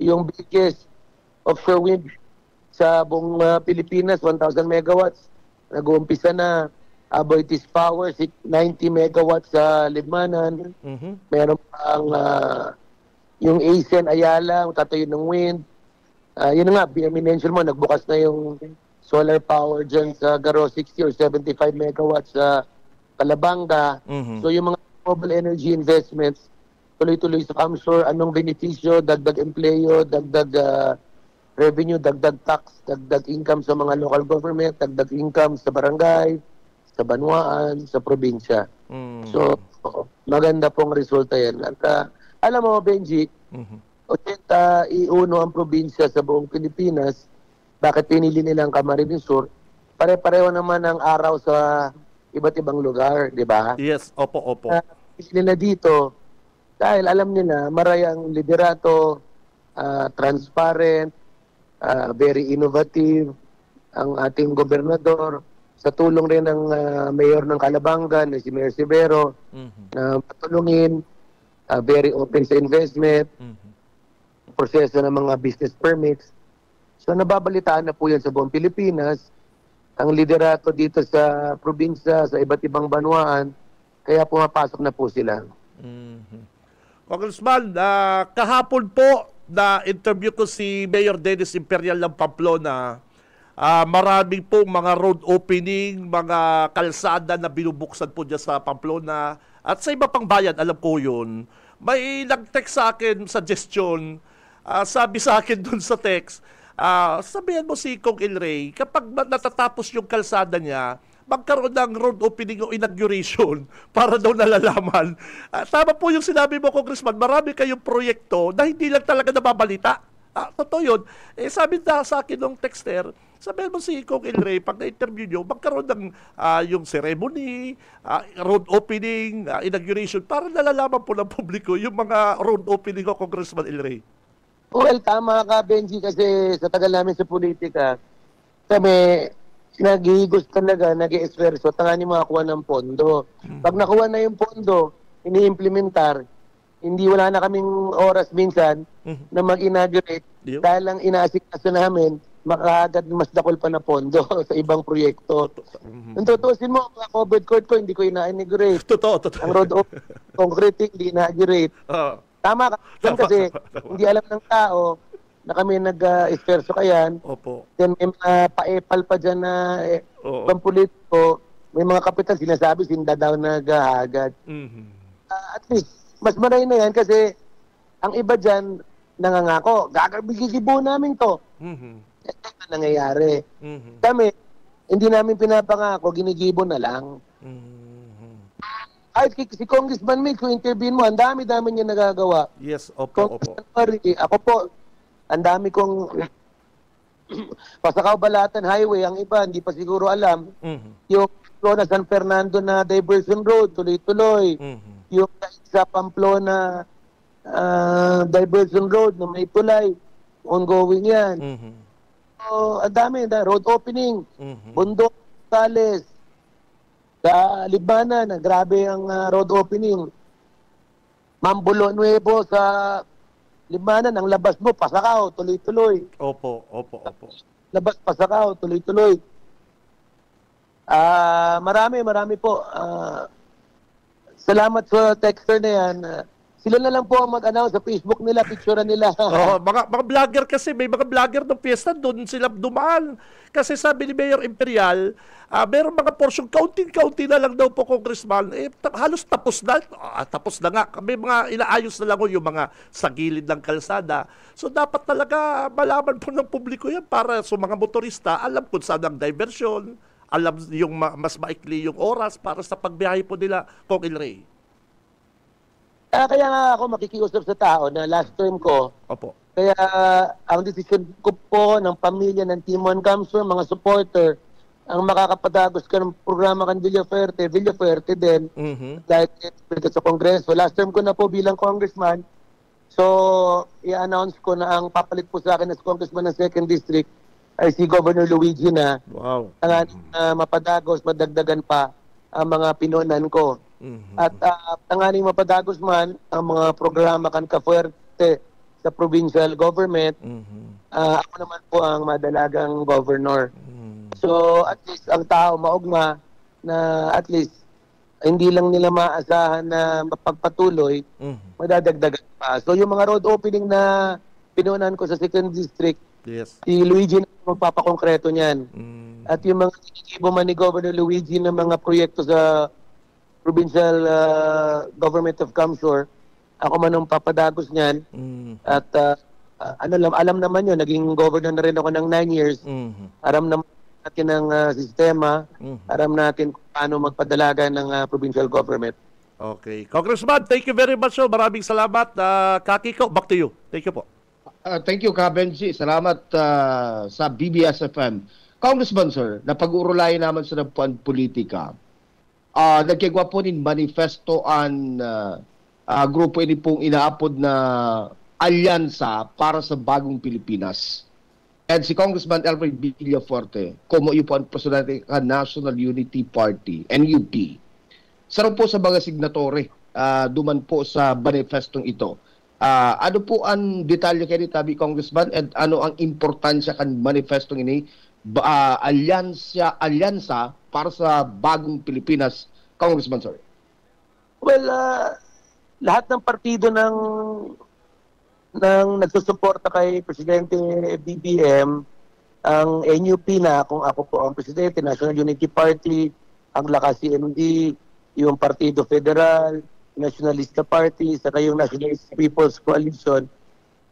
Yung biggest offshore wind sa buong Pilipinas, 1,000 megawatts. Nag-uumpisa na. Aboitiz Power, 90 megawatts sa Libmanan. Meron pang yung ASEAN Ayala, tatayo ng wind. Yun na nga, mention mo, nagbukas na yung solar power dyan sa Garo, 60 or 75 megawatts sa Calabanga. So yung mga renewable energy investments, tuloy-tuloy sa Kamsur, anong benepisyo, dagdag empleyo, dagdag revenue, dagdag tax, dagdag income sa mga local government, dagdag income sa barangay, sa banwaan, sa probinsya. So, maganda pong resulta yan. At alam mo, Benji, 81 ang probinsya sa buong Pilipinas. Bakit pinili nilang Camarines Sur? Pare-pareho naman ang araw sa iba't ibang lugar, di ba? Yes, opo. Pinili nila dito dahil alam nila marayang liderato, transparent, very innovative ang ating gobernador, sa tulong rin ng mayor ng Calabanga na si Mayor Severo, na patulungin, very open sa investment, proseso ng mga business permits. So nababalitaan na po yan sa buong Pilipinas, ang liderato dito sa probinsya, sa iba't ibang banwaan, kaya pumapasok na po sila. Congressman, kahapon po na interview ko si Mayor Dennis Imperial ng Pamplona. Maraming po mga road opening, mga kalsada na binubuksan po dyan sa Pamplona. At sa iba pang bayan, alam ko yun. May nag-text sa akin, suggestion. Sabi sa akin dun sa text, sabihan mo si Kong Ilray, kapag natatapos yung kalsada niya, magkaroon ng road opening o inauguration para daw nalalaman. Tama po yung sinabi mo, Congressman, marami kayong proyekto na hindi lang talaga nababalita. Totoo yun. Sabi na sa akin ng texter, sabihin mo si Kong Ilray, pag na-interview nyo, magkaroon ng yung ceremony, road opening, inauguration, para nalalaman po ng publiko yung mga road opening ko, Congressman Ilray. Well, tama ka, Benji, kasi sa tagal namin sa politika, kami nag-iigos talaga, nag-i-eswerso, tanganin makakuha ng pondo. Pag nakuha na yung pondo, ini-implementar, hindi wala na kaming oras minsan na mag-inaugurate dahil lang inaasikaso namin makagad mas dakol pa na pondo sa ibang proyekto. Ang tutusin mo, mga covered court ko, hindi ko ina-inaugurate. Totoo. Ang road concrete, hindi ina-inaugurate. Tama ka. Kasi hindi alam ng tao na kami nag-esperso kayan. Opo. Then may mga paepal pa dyan na ibang politiko, may mga kapital sinasabi, sinda daw naghahagad. At least, mas maray na yan kasi ang iba dyan nangangako, gagawin namin to. Ito na nangyayari. Kami, hindi namin pinapangako, ginigibo na lang. Ay, si Congressman Mitch, kung interviewin mo, ang dami-dami niya nagagawa. Yes, opo. Ako po, ang dami kong Pasakaw Balatan Highway, ang iba hindi pa siguro alam. Yung Pamplona San Fernando na diversion road, tuloy-tuloy. Yung sa Pamplona diversion road na may tulay, ongoing yan. So, ang dami, road opening, Bundok, Tales, sa Libmanan, grabe ang road opening. Mambulo Nuevo sa Libmanan, ang labas mo, Pasakaw, tuloy-tuloy. Opo. Labas Pasakaw, tuloy-tuloy. Marami po. Salamat sa texter na yan. Sila na lang po ang mag-announce sa Facebook nila, picturean nila. mga vlogger kasi, may mga vlogger ng piyesta, doon sila dumaan. Kasi sabi ni Mayor Imperial, meron mga porsyong kaunti na lang daw po, Congressman. Halos tapos na. Tapos na nga. May mga inaayos na lang yung mga sa gilid ng kalsada. So dapat talaga malaman po ng publiko yan para sa mga motorista, alam kung saan ang diversion, alam yung mas maikli yung oras para sa pagbiyahe po nila, Kong Ilray. Kaya nga ako makikiusap sa tao na last term ko. Opo. Kaya ang decision ko po ng pamilya ng Timon Kamsur, mga supporter, ang makakapadagos ka ng programa kan Villafuerte din. Dahil sa Kongreso. Last term ko na po bilang congressman. So, i-announce ko na ang papalit po sa akin as congressman ng 2nd District ay si Governor Luigi na. Wow. Mapadagos, madagdagan pa ang mga pinunan ko. At tanganing mapadagos man ang mga programa kan Kafuerte sa provincial government, ako naman po ang madalagang governor. So at least ang tao maugma, na at least hindi lang nila maasahan na mapagpatuloy, madadagdagan pa. So yung mga road opening na pinunan ko sa 2nd District, Yes. si Luigi na magpapakongkreto niyan. At yung mga tinigibo man ni Governor Luigi ng mga proyekto sa Provincial Government of Camsur, ako man ang papadagos niyan. At alam naman yun, naging governor na rin ako ng 9 years. Aram naman natin ang sistema, aram natin kung paano magpadalaga ng provincial government. Okay. Congressman, thank you very much. Maraming salamat. Kakiko, back to you. Thank you po. Thank you, Kabenji. Salamat sa BBS-FM. Congressman, sir, napag-urulayan naman sa napuan politika. Nagkigwa po nin manifesto ang grupo ini pong inaapod na alyansa para sa bagong Pilipinas. And si Congressman Alfred Villaforte, como iyo po ang presidente ng National Unity Party, NUP. Sarap po sa mga signatory, duman po sa manifestong ito. Ano po ang detalye kayo tabi, Congressman, and ano ang importansya kan manifestong ini alyansa para sa bagong Pilipinas, Congressman, sorry? Well, lahat ng partido ng nagsusuporta kay Presidente BBM, ang NUP na, kung ako po ang Presidente, National Unity Party, ang Lakas CND, yung Partido Federal, Nationalista Party, saka yung Nationalist People's Coalition,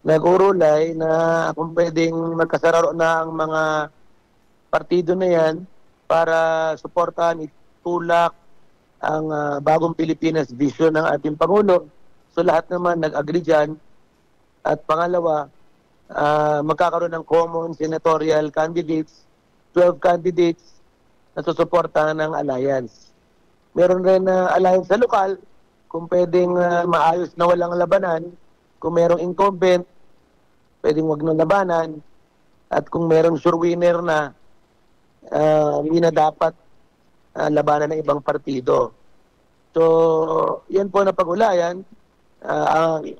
nag-urulay na kung pwedeng magkasararo na ang mga partido na yan para suportahan, itulak ang bagong Pilipinas vision ng ating Pangulo. So lahat naman nag-agree dyan. At pangalawa, magkakaroon ng common senatorial candidates, 12 candidates na susuportahan ng alliance. Meron rin alliance sa lokal, kung pwedeng maayos na walang labanan, kung merong incumbent, pwedeng wag na labanan, at kung merong sure winner na, hindi na dapat labanan ng ibang partido. So, yan po na pag-ulayan.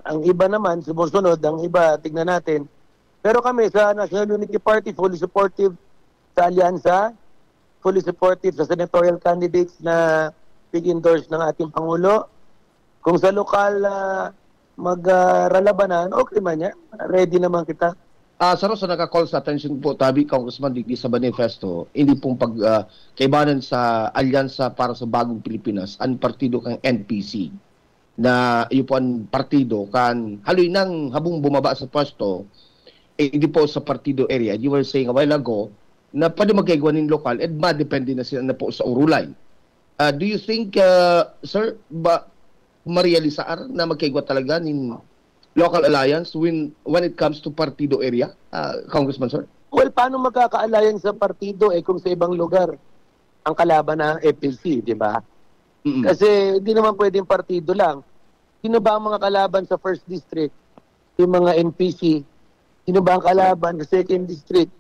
Ang iba naman, sumusunod, ang iba, tignan natin. Pero kami sa National Unity Party, fully supportive sa alyansa, fully supportive sa senatorial candidates na pig-endorse ng ating Pangulo. Kung sa lokal magralabanan, okay man yan. Ready naman kita. Sa naka-call sa attention po, tabi, Congressman, di sa manifesto, hindi pong kaibanan sa alyansa para sa bagong Pilipinas, ang partido kang NPC, na iyo po ang partido kan haloy nang habong bumaba sa pwesto, hindi po sa partido area. You were saying a while ago na pwede magkaigwanin lokal at madepende na sila na po sa urulay. Do you think, sir, marealisar na magkaigwa talaga ng local alliance when it comes to partido area, Congressman, sir? Well, paano magkaka-alliance sa partido kung sa ibang lugar ang kalaban ng FLC, di ba? Kasi hindi naman pwedeng partido lang. Sino ba ang mga kalaban sa 1st District? Yung mga NPC. Sino ba ang kalaban sa 2nd District?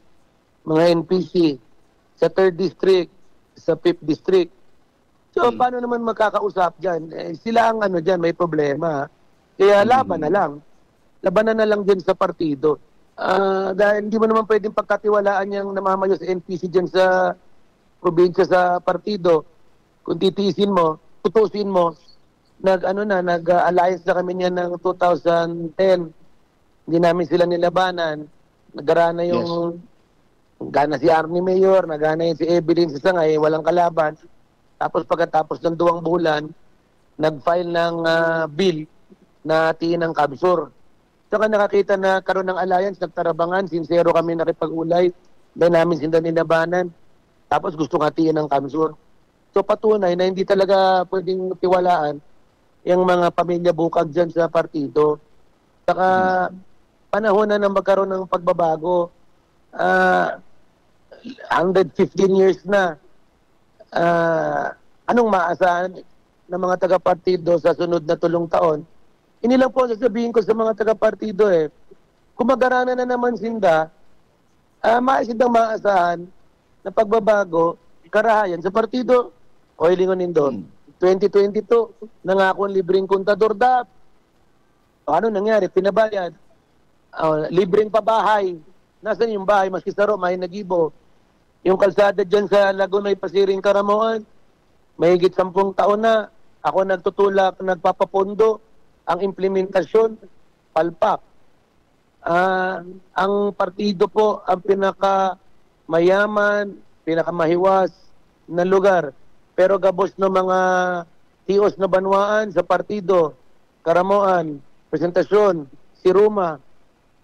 Mga NPC. Sa 3rd District, sa 5th District. So, paano naman magkakausap dyan? Sila ang dyan, may problema. Kaya laban na lang. Labanan na lang dyan sa partido. Dahil hindi mo naman pwedeng pagkatiwalaan yung namamayo sa NPC dyan sa probinsya sa partido. Kung titiisin mo, tutusin mo, nag-alliance na kami niyan ng 2010. Hindi namin sila nilabanan. Nagana yung gana si Arnie Mayor, nagana yung si Evelyn sa Sangay, walang kalaban. Tapos pagkatapos ng 2 bulan, nag-file ng bill na tiin ng Camsur. Saka nakakita na karoon ng alliance, nagtarabangan, sincero kami nakipag-ulay, dahil namin sila nilabanan. Tapos gusto nga tiin ng Camsur. So patunay na hindi talaga pwedeng tiwalaan yung mga pamilya bukag dyan sa partido. Saka panahon na magkaroon ng pagbabago. 115 years na. Anong maasahan ng mga taga-partido sa sunod na 3 taon? Ini lang po sasabihin ko sa mga taga-partido kung mag-arana na naman sinda, maasindang maasahan na pagbabago, karahayan sa partido. O ilingonin doon. 2022, nangako ang libreng kontador DAP. Ano nangyari? Pinabayad. Libreng pabahay. Nasaan yung bahay? Maski saro, may nagibo. Yung kalsada dyan sa Lagunoy, Pasiring, Karamoan, mahigit 10 taon na ako nagtutulak, nagpapapondo, ang implementasyon, palpak. Ang partido po ang pinakamayaman, pinakamahiwas na lugar. Pero gabos ng mga tios na banwaan sa partido, Karamoan, Presentasyon, Siruma,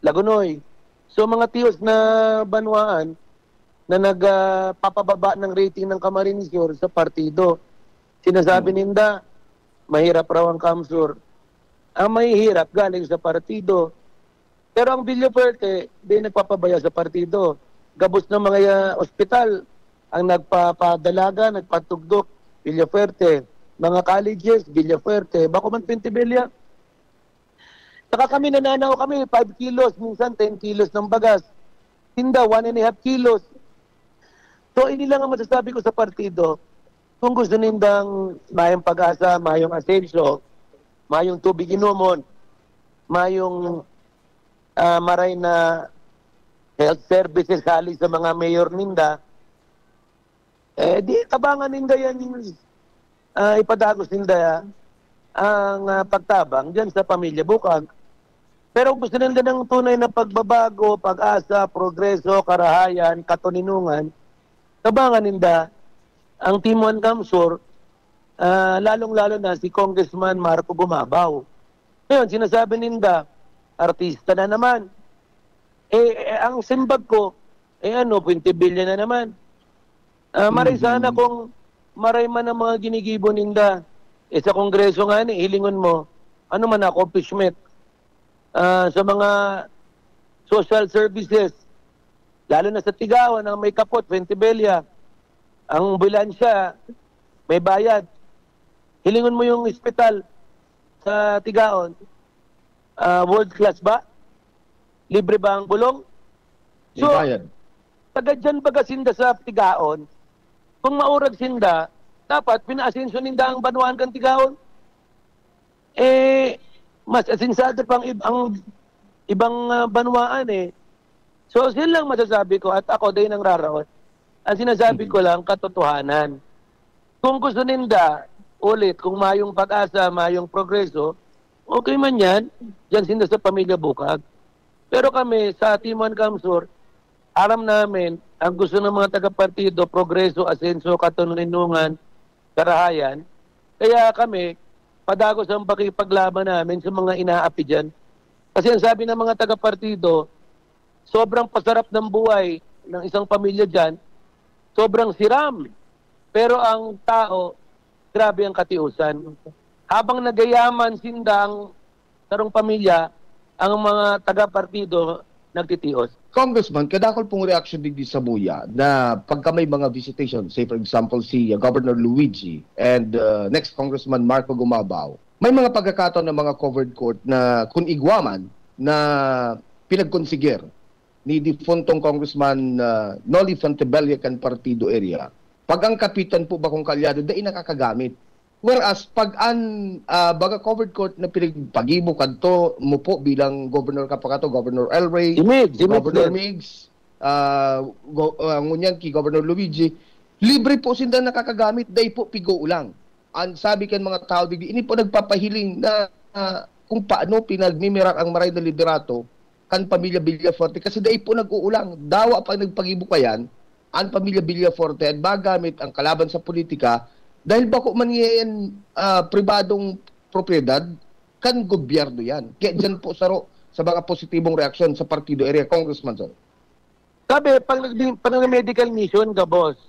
Lagunoy. So mga tios na banwaan na nagpapababa ng rating ng Camarines Sur sa partido. Sinasabi ninda, mahirap raw ang Kamsur. Ang mahihirap galing sa partido. Pero ang Villafuerte, di nagpapabaya sa partido. Gabos ng mga ospital ang nagpapadalaga, nagpatugdok, Villafuerte. Mga colleges, Villafuerte. Bakuman Pentibella. Saka kami nananaw kami, 5 kilos, minsan 10 kilos ng bagas. Tinda, 1.5 kilos. So, ini lang ang masasabi ko sa partido. Kung gusto nindang mayong pag-asa, mayong asenso, mayong tubig inumon, mayong maray na health services hali sa mga mayor ninda, di tabangan ninda yan, ipadagos ninda ang pagtabang dyan sa pamilya Bukag. Pero gusto ninda ng tunay na pagbabago, pag-asa, progreso, karahayan, katuninungan, tabangan ninda ang Team 1 Kamsur, lalong-lalo na si Congressman Marco Gumabaw. Ngayon, sinasabi ninda, artista na naman. Ang simbag ko, 20 billion na naman. Maray sana kung maray man ang mga ginigibo ninda. Sa Kongreso nga ni, hilingon mo, ano man accomplishment sa mga social services, lalo na sa Tigawan, ang may kapot, Pentibella, ang ambulansya, may bayad. Hilingon mo yung ospital sa Tigaon, world class ba? Libre ba ang bulong? So, taga dyan baga sinda sa Tigaon, kung maurag sinda, dapat pinaasenso ninda ang Banwaan kang Tigaon. Mas asinsado pang ang ibang banwaan So, sila lang masasabi ko at ako din ang raraot. Ang sinasabi ko lang, katotohanan. Kung gusto ninda, ulit, kung mayong pag-asa, mayong progreso, okay man yan, dyan sinda sa pamilya Bukag. Pero kami, sa Team 1 Kamsur, alam namin, ang gusto ng mga taga-partido, progreso, asenso, katuninungan, karahayan. Kaya kami, padagos ang pakipaglaban namin sa mga inaapi dyan. Kasi ang sabi ng mga taga-partido, sobrang pasarap ng buhay ng isang pamilya dyan, sobrang siram. Pero ang tao, grabe ang katiusan. Habang nagayaman sinda ang tarong pamilya, ang mga taga-partido nagtitios. Congressman, kadakol pong reaction din sa Buya na pagka may mga visitation, say for example si Governor Luigi and next Congressman Marco Gumabaw, may mga pagkakataon ng mga covered court na kung igwaman na pinagkonsiger ni defuntong Congressman Noli Fontebella kan Partido area. Pag ang kapitan po ba kung kalyado, dahil nakakagamit. Whereas pag baga covered court na pinagpagibo kadto mo po bilang Governor Kapakato, Governor El Rey, Governor Migs, ngunyan ki Governor Luigi, libre po sila nakakagamit, dahil po pigo ulang. Ang sabi kan mga tao, ini po nagpapahiling na kung paano pinagmimirak ang maray na liderato kan pamilya Villafuerte kasi dahil po nag-uulang. Dawa pag nagpagibo ka yan, ang pamilya Villafuerte at bagamit ang kalaban sa politika dahil bako man yan pribadong propriedad, kan gobyerno yan. Kaya dyan po sa mga positibong reaksyon sa partido area, Congressman. Sir. Sabi, pag medical mission, gabos.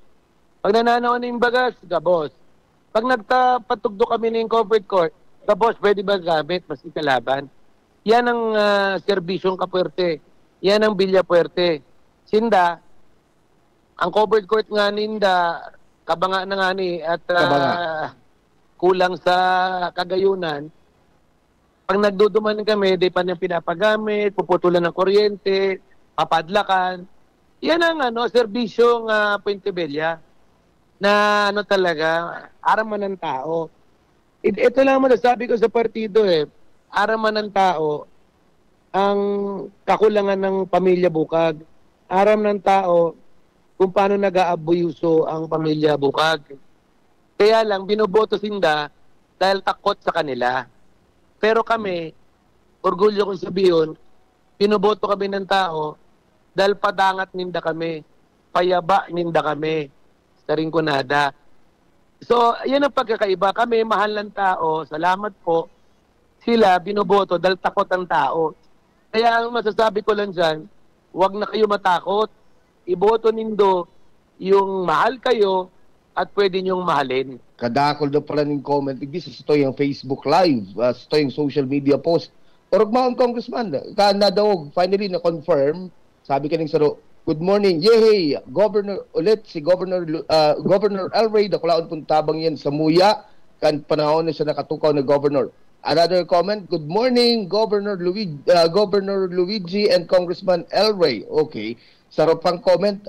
Pag nananaw na yung bagas, gabos. Pag nagpatugdo kami ng corporate court, gabos, pwede ba gamit, mas ikalaban? Yan ang serbisyong Kapuerte. Yan ang Villafuerte. Sinda, ang covered court nga ninda, kabanga na nga ni at kulang sa kagayunan. Pag nagduduman kami, di pa niyang pinapagamit, puputulan ng kuryente, papadlakan. Yan ang serbisyong Pentibella na talaga, araman ng tao. Ito lang masasabi ko sa partido araman ng tao ang kakulangan ng pamilya Bukag. Aram ng tao kung paano nag-aabuso ang pamilya Bukag. Kaya lang, binoboto Sinda dahil takot sa kanila. Pero kami, orgulyo kong sabihin, binoboto kami ng tao dahil padangat ninda kami, payaba ninda kami sa Rinconada. So, yan ang pagkakaiba. Kami, mahal ng tao, salamat po. Sila, binoboto dahil takot ang tao. Kaya ang masasabi ko lang dyan, huwag na kayo matakot. Iboto nindo yung mahal kayo at pwede niyong mahalin. Kadakol na pala ng comment. This is ito yung Facebook Live. Ito yung social media post. Orugmaon, Congressman. Nadawog, finally na-confirm. Sabi ka ng saro, good morning. Yehey! Governor ulit, si Governor El Rey, dakulaon pong tabang yan sa Muya. Kan panahon na siya nakatukaw na Governor. Another comment, good morning, Governor Luigi and Congressman El Rey. Okay. Sarap pang comment,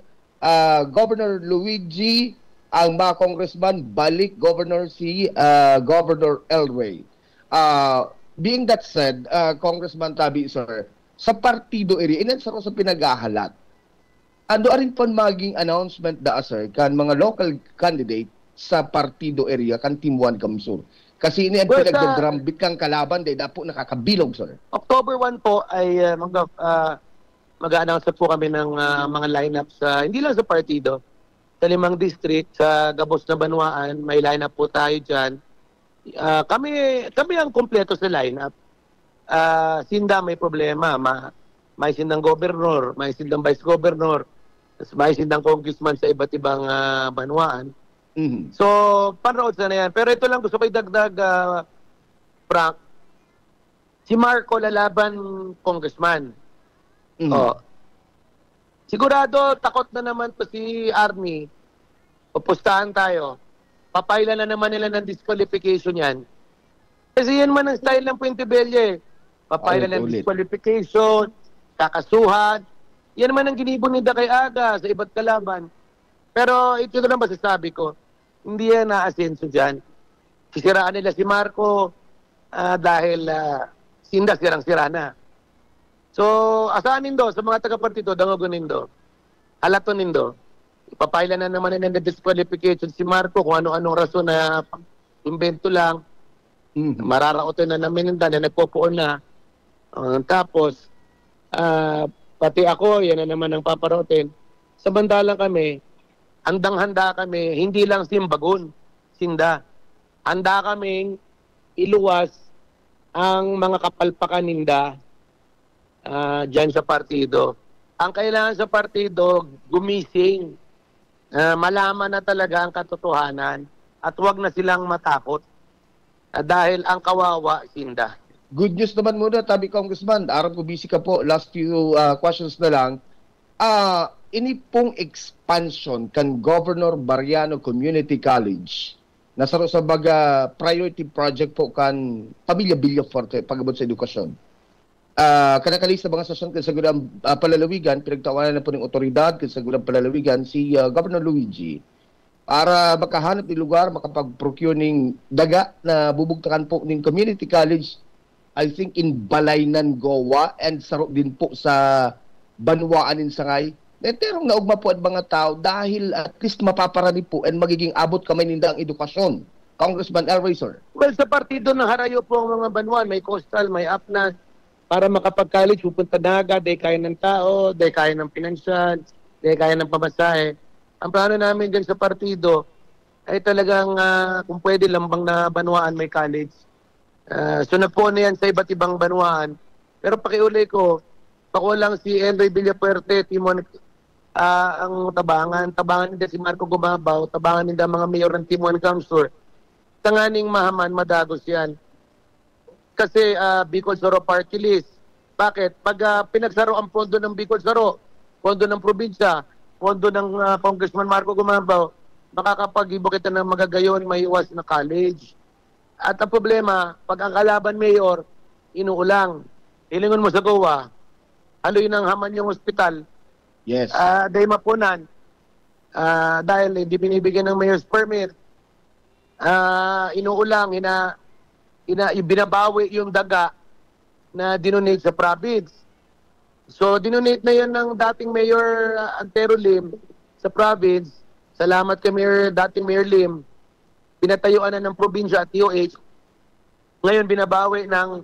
Governor Luigi, ang mga congressman, balik Governor si Governor El Rey. Being that said, Congressman Tabi, sir, sa partido area, inan sa pinag-ahalat, ando rin po maging announcement da, sir, kan mga local candidate sa partido area, kan Team 1 Kamsur. Kasi ini ang pinag-drambit kang kalaban, dahil na po nakakabilog, sir. October 1 po ay mag-announce po kami ng mga lineup sa, hindi lang sa partido, sa 5 district, sa Gabos na Banwaan, may lineup po tayo dyan. Kami ang kumpleto sa lineup. Sinda may problema, may sindang gobernador, may sindang vice governor, may sindang congressman sa iba't ibang banwaan. Mm-hmm. So, panood na yan. Pero ito lang gusto ko idagdag, Frank. Si Marco lalaban congressman. Mm-hmm. Sigurado, takot na naman to si Army. Pupustahan tayo. Papailan na naman nila ng disqualification yan. Kasi yan man ang style ng Puentebella. Papailan ng disqualification, kakasuhan. Yan naman ang ginibon nila kay Aga sa iba't kalaban. Pero ito na lang masasabi ko, hindi yan na-asenso dyan. Sisiraan nila si Marco dahil Sinda sirang-sira na. So, asahan nindo sa mga taga-partido, dangogon nindo. Halaton nindo. Ipapailan na naman ng disqualification si Marco kung ano-anong rason na invento lang. Mararaotin na namin na nagpopoon na. Tapos, pati ako, yan na naman ang paparotin. Samantalang kami, handang-handa kami, hindi lang Simbagon, Sinda. Handa kaming iluwas ang mga kapalpakan ninda dyan sa partido. Ang kailangan sa partido, gumising. Malaman na talaga ang katotohanan at huwag na silang matakot dahil ang kawawa, Sinda. Good news naman muna, Tabi Congressman. Araw ko busy ka po. Last few questions na lang. Ini pong expansion kan Governor Mariano Community College na sa baga priority project po kan Pamilya Villafuerte pagabot sa edukasyon. Kanakalis na mga sasyon kasagurang palalawigan, pinagtawanan na po ng otoridad kasagurang palalawigan si Governor Luigi para makahanap ng lugar, makapag-procure ng daga na bubugtakan po ng community college, I think in Balaynan, Goa, and sarap din po sa Banwaan in Sangay. Terong naugma po at mga tao dahil at least mapaparani po and magiging abot kamay ninda ang edukasyon. Congressman El Rey, sir. Well, sa partido ng Harayo po ang mga Banwaan, may coastal, may apnas, para makapag-college, pupunta daga, day kaya ng tao, day kaya ng pinansyal, day kaya ng pamasahe. Ang plano namin dyan sa partido ay talagang kung pwede lambang na Banwaan may college. So nagpuan na yan sa iba't ibang Banwaan. Pero pakiuli ko, pakulang si Henry Villafuerte, Timon, ang tabangan nila si Marco Gumabaw, tabangan nila mga mayor ng Team 1 Kamsur. Tanganing mahaman, madagos yan. Kasi Bicol Saro Party List. Bakit? Pag pinagsaro ang pondo ng Bicol Saro, pondo ng probinsya, pondo ng Congressman Marco Gumabaw, makakapag-ibo kita ng magagayon, may iwas na college. At ang problema, pag ang kalaban mayor, inuulang. Hilingon mo sa Goa, haluin ang haman yung ospital. Yes. Dahil mapunan. Dahil hindi binibigyan ng mayor's permit. Inuulang, binabawi yung daga na dinonate sa province. So, dinonate na yun ng dating Mayor Antero Lim sa province. Salamat kay dating Mayor Lim. pinatayuan na ng probinsya at DOH, ngayon binabawi ng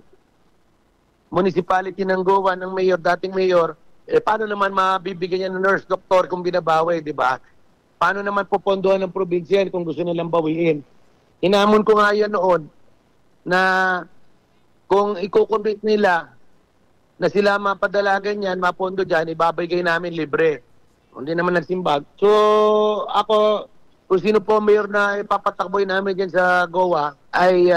municipality ng Goa, ng mayor, dating mayor, paano naman mabibigyan niya ng nurse, doktor kung binabawi, di ba? Paano naman pupondohan ng probinsya kung gusto nilang bawiin? Hinamon ko nga yan noon na kung ikukumbit nila na sila mapadalagan yan, mapondo dyan, ibabigay namin libre. Hindi naman nagsimbag. So, ako, kung sino po mayor na ipapatakboy namin dyan sa Goa, ay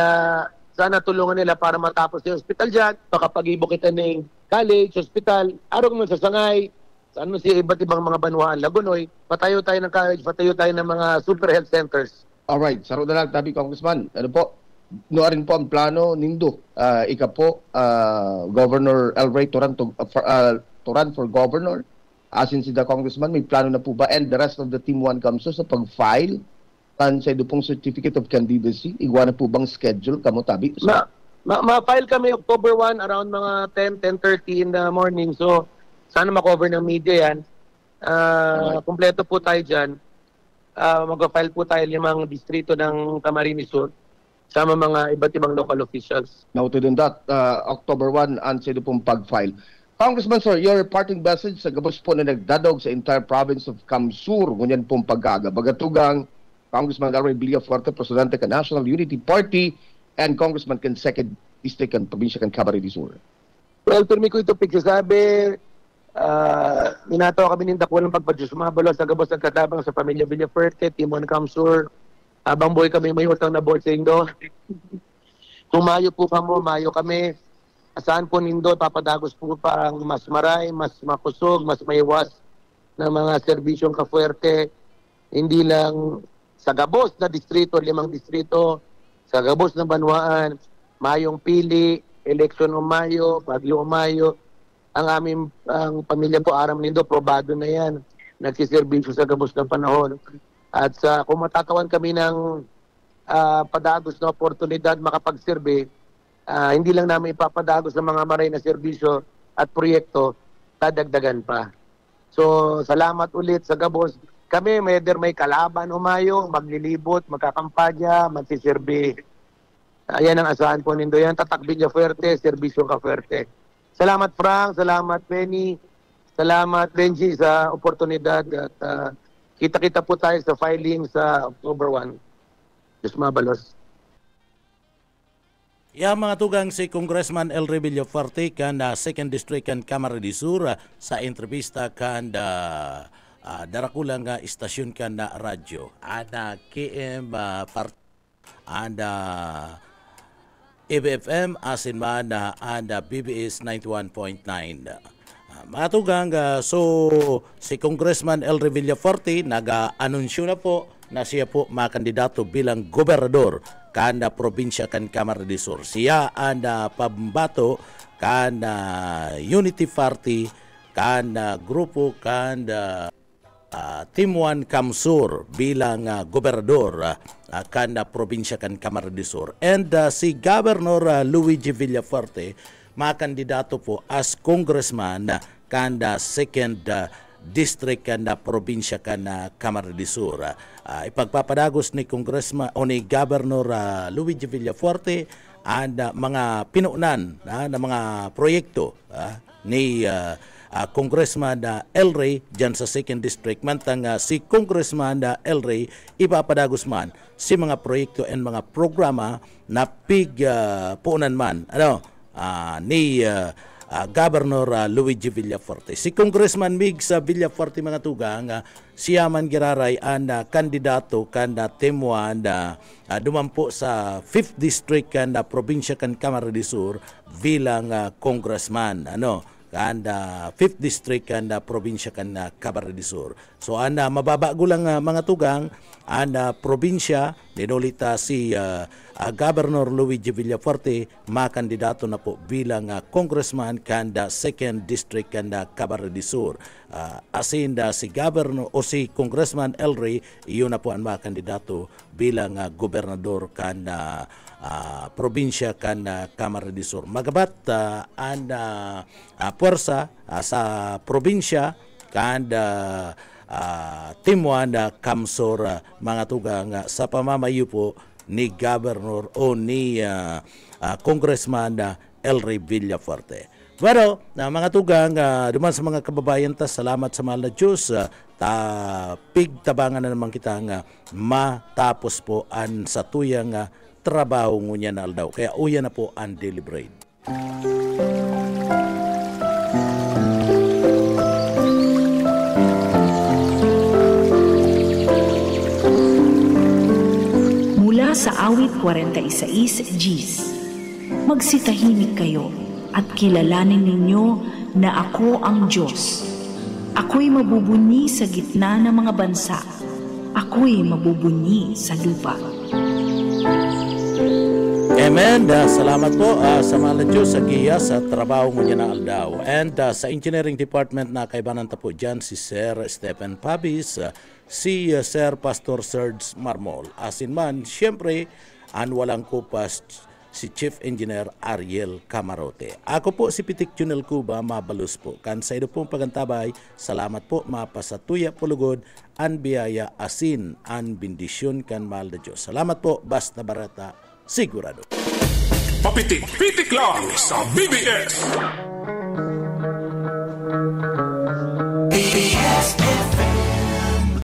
sana tulungan nila para matapos yung hospital dyan. Makapag-ibo kita ng college, hospital, araw mo sa Sangay, sa ano siya iba't ibang mga banwaan, Lagunoy, patayo tayo ng college, patayo tayo ng mga super health centers. Alright, saro na lang tabi, Congressman. Ano po? Rin po ang plano nindo. Ika po, Governor El Rey to run for governor. Asin si the Congressman, may plano na po ba? And the rest of the Team 1 Kamso sa pag-file sa ito pong certificate of candidacy, igwa na po bang schedule kamo tabi? So, ma-file kami October 1 around mga 10:30 in the morning. So, sana ma-cover ng media yan. Kompleto po tayo dyan. Mag-file po tayo 5 distrito ng Camarines Sur sama mga iba't ibang local officials. Noted on that, October 1 ang sa ito pong pag-file. Congressman, sir, your parting message sa gabos po na nagdadog sa entire province of Kamsur, ngunyan pong paggaga. Bagatugang Congressman Elray Villafuerte, Presidente ka National Unity Party, and Congressman kan 2nd District kan Probinsya kan Camarines Sur. Well, turmi ko ito pigsasabi, minatawa kami ng dakwa ng pagpadyos, sumabalo sa gabos ng katabang sa pamilya Villafuerte, Timon Kamsur, habang buhay kami may utang na board sa Indo. Kung mayo po kamo, mayo kami. Asahan po nindo, papadagos po pa ang mas maray, mas makusog, mas maiwas ng mga serbisyong kafuerte. Hindi lang sa gabos na distrito, 5 distrito, sa gabos na banwaan, mayong pili, eleksyon o Mayo, Bagyo o Mayo. Ang pamilya po, Aram Nindo, probado na yan. Nagsiservisyo sa gabos ng panahon. At kung matatawan kami ng padagos na oportunidad makapagserbe, hindi lang namin ipapadagos ng mga maray na serbisyo at proyekto, dadagdagan pa. So, salamat ulit sa gabos. Kami, whether may kalaban o Mayo, maglilibot, magkakampanya, magsiserbe. Ayan ang asahan po nindo yan. Tatakbin niya fuerte, serbisyo ka fuerte. Salamat Frank, salamat Penny, salamat Benji sa oportunidad at kita-kita po tayo sa filing sa October 1. Diyos mabalos. Mga tugang si Congressman El Rey Villafuerte kan 2nd District kan Camarines Sur sa entrevista kan darakulang istasyon kan na radyo. Ada KM ada ABFM asin man ada BBS 91.9. Mga tugang, so si Congressman El Rey Villafuerte nag-anunsyo na po na siya po makandidato bilang gobernador kada probinsya kan Camarines Sur. Siya ang pambato kan Unity Party kan grupo kan Team 1 Kamsur bilang gobernador kan probinsya kan Camarines Sur. And si Governor Luigi Villafuerte makandidato po as congressman kan 2nd district kan probinsya kan Camarines Sur. Ipagpapadagos ni Congressman o ni Governor Luigi Villafuerte ang mga pinuunan na mga proyekto ni Congressman El Rey dyan sa 2nd District. Mantang si Congressman El Rey ipapadagos man si mga proyekto and mga programa na puunan man ni Governor Luigi Villafuerte. Si Congressman Migs Villafuerte mga tugang, siya man giraray ang kandidato kan Team 1 dumampo sa 5th District kan probinsya kan Camarines Sur bilang congressman. Kan 5th District kan probinsya kan Camarines Sur. So mababago lang mga tugang ang probinsya dinulita si Governor Luigi Villafuerte makandidato na po bilang congressman kan 2nd District kan Camarines Sur. Asin si Governor o si Congressman El Rey, iyon na po ang makandidato bilang gobernador kan probinsya kan Camarines Sur. Magabat ang puwersa sa probinsya kan Team 1 Kamsur mga tugang sa pamamayo po ni Governor o ni Congressman El Rey Villafuerte. Pero, mga tugang, duman sa mga kababayan ta, salamat sa mahal na Diyos, pigtabangan na naman kita nga matapos po an sa tuyang trabaho ngunya na aldaw. Kaya uya na po ang daily bread. Mula sa awit 46 Gs, magsitahimik kayo at kilalanin ninyo na ako ang Diyos. Ako'y mabubunyi sa gitna ng mga bansa. Ako'y mabubunyi sa lupa. Amen. Salamat po sa mahal na Diyos sa giya sa trabaho mo niya na aldaw. And sa engineering department na kaibanan ta po dyan si Sir Stephen Pabis, si Sir Pastor Serge Marmol. Asin man, siyempre, walang kupas si Chief Engineer Ariel Camarote. Ako po si Pitik Junel Cuba, mabalus po. Kan sa ito pong pagantabay, salamat po mapasatuya pulugod, an biyaya asin, an bendisyon kan mahal na Diyos. Salamat po, Basta Barata, sigurado. Papitik-pitik lang sa BBS.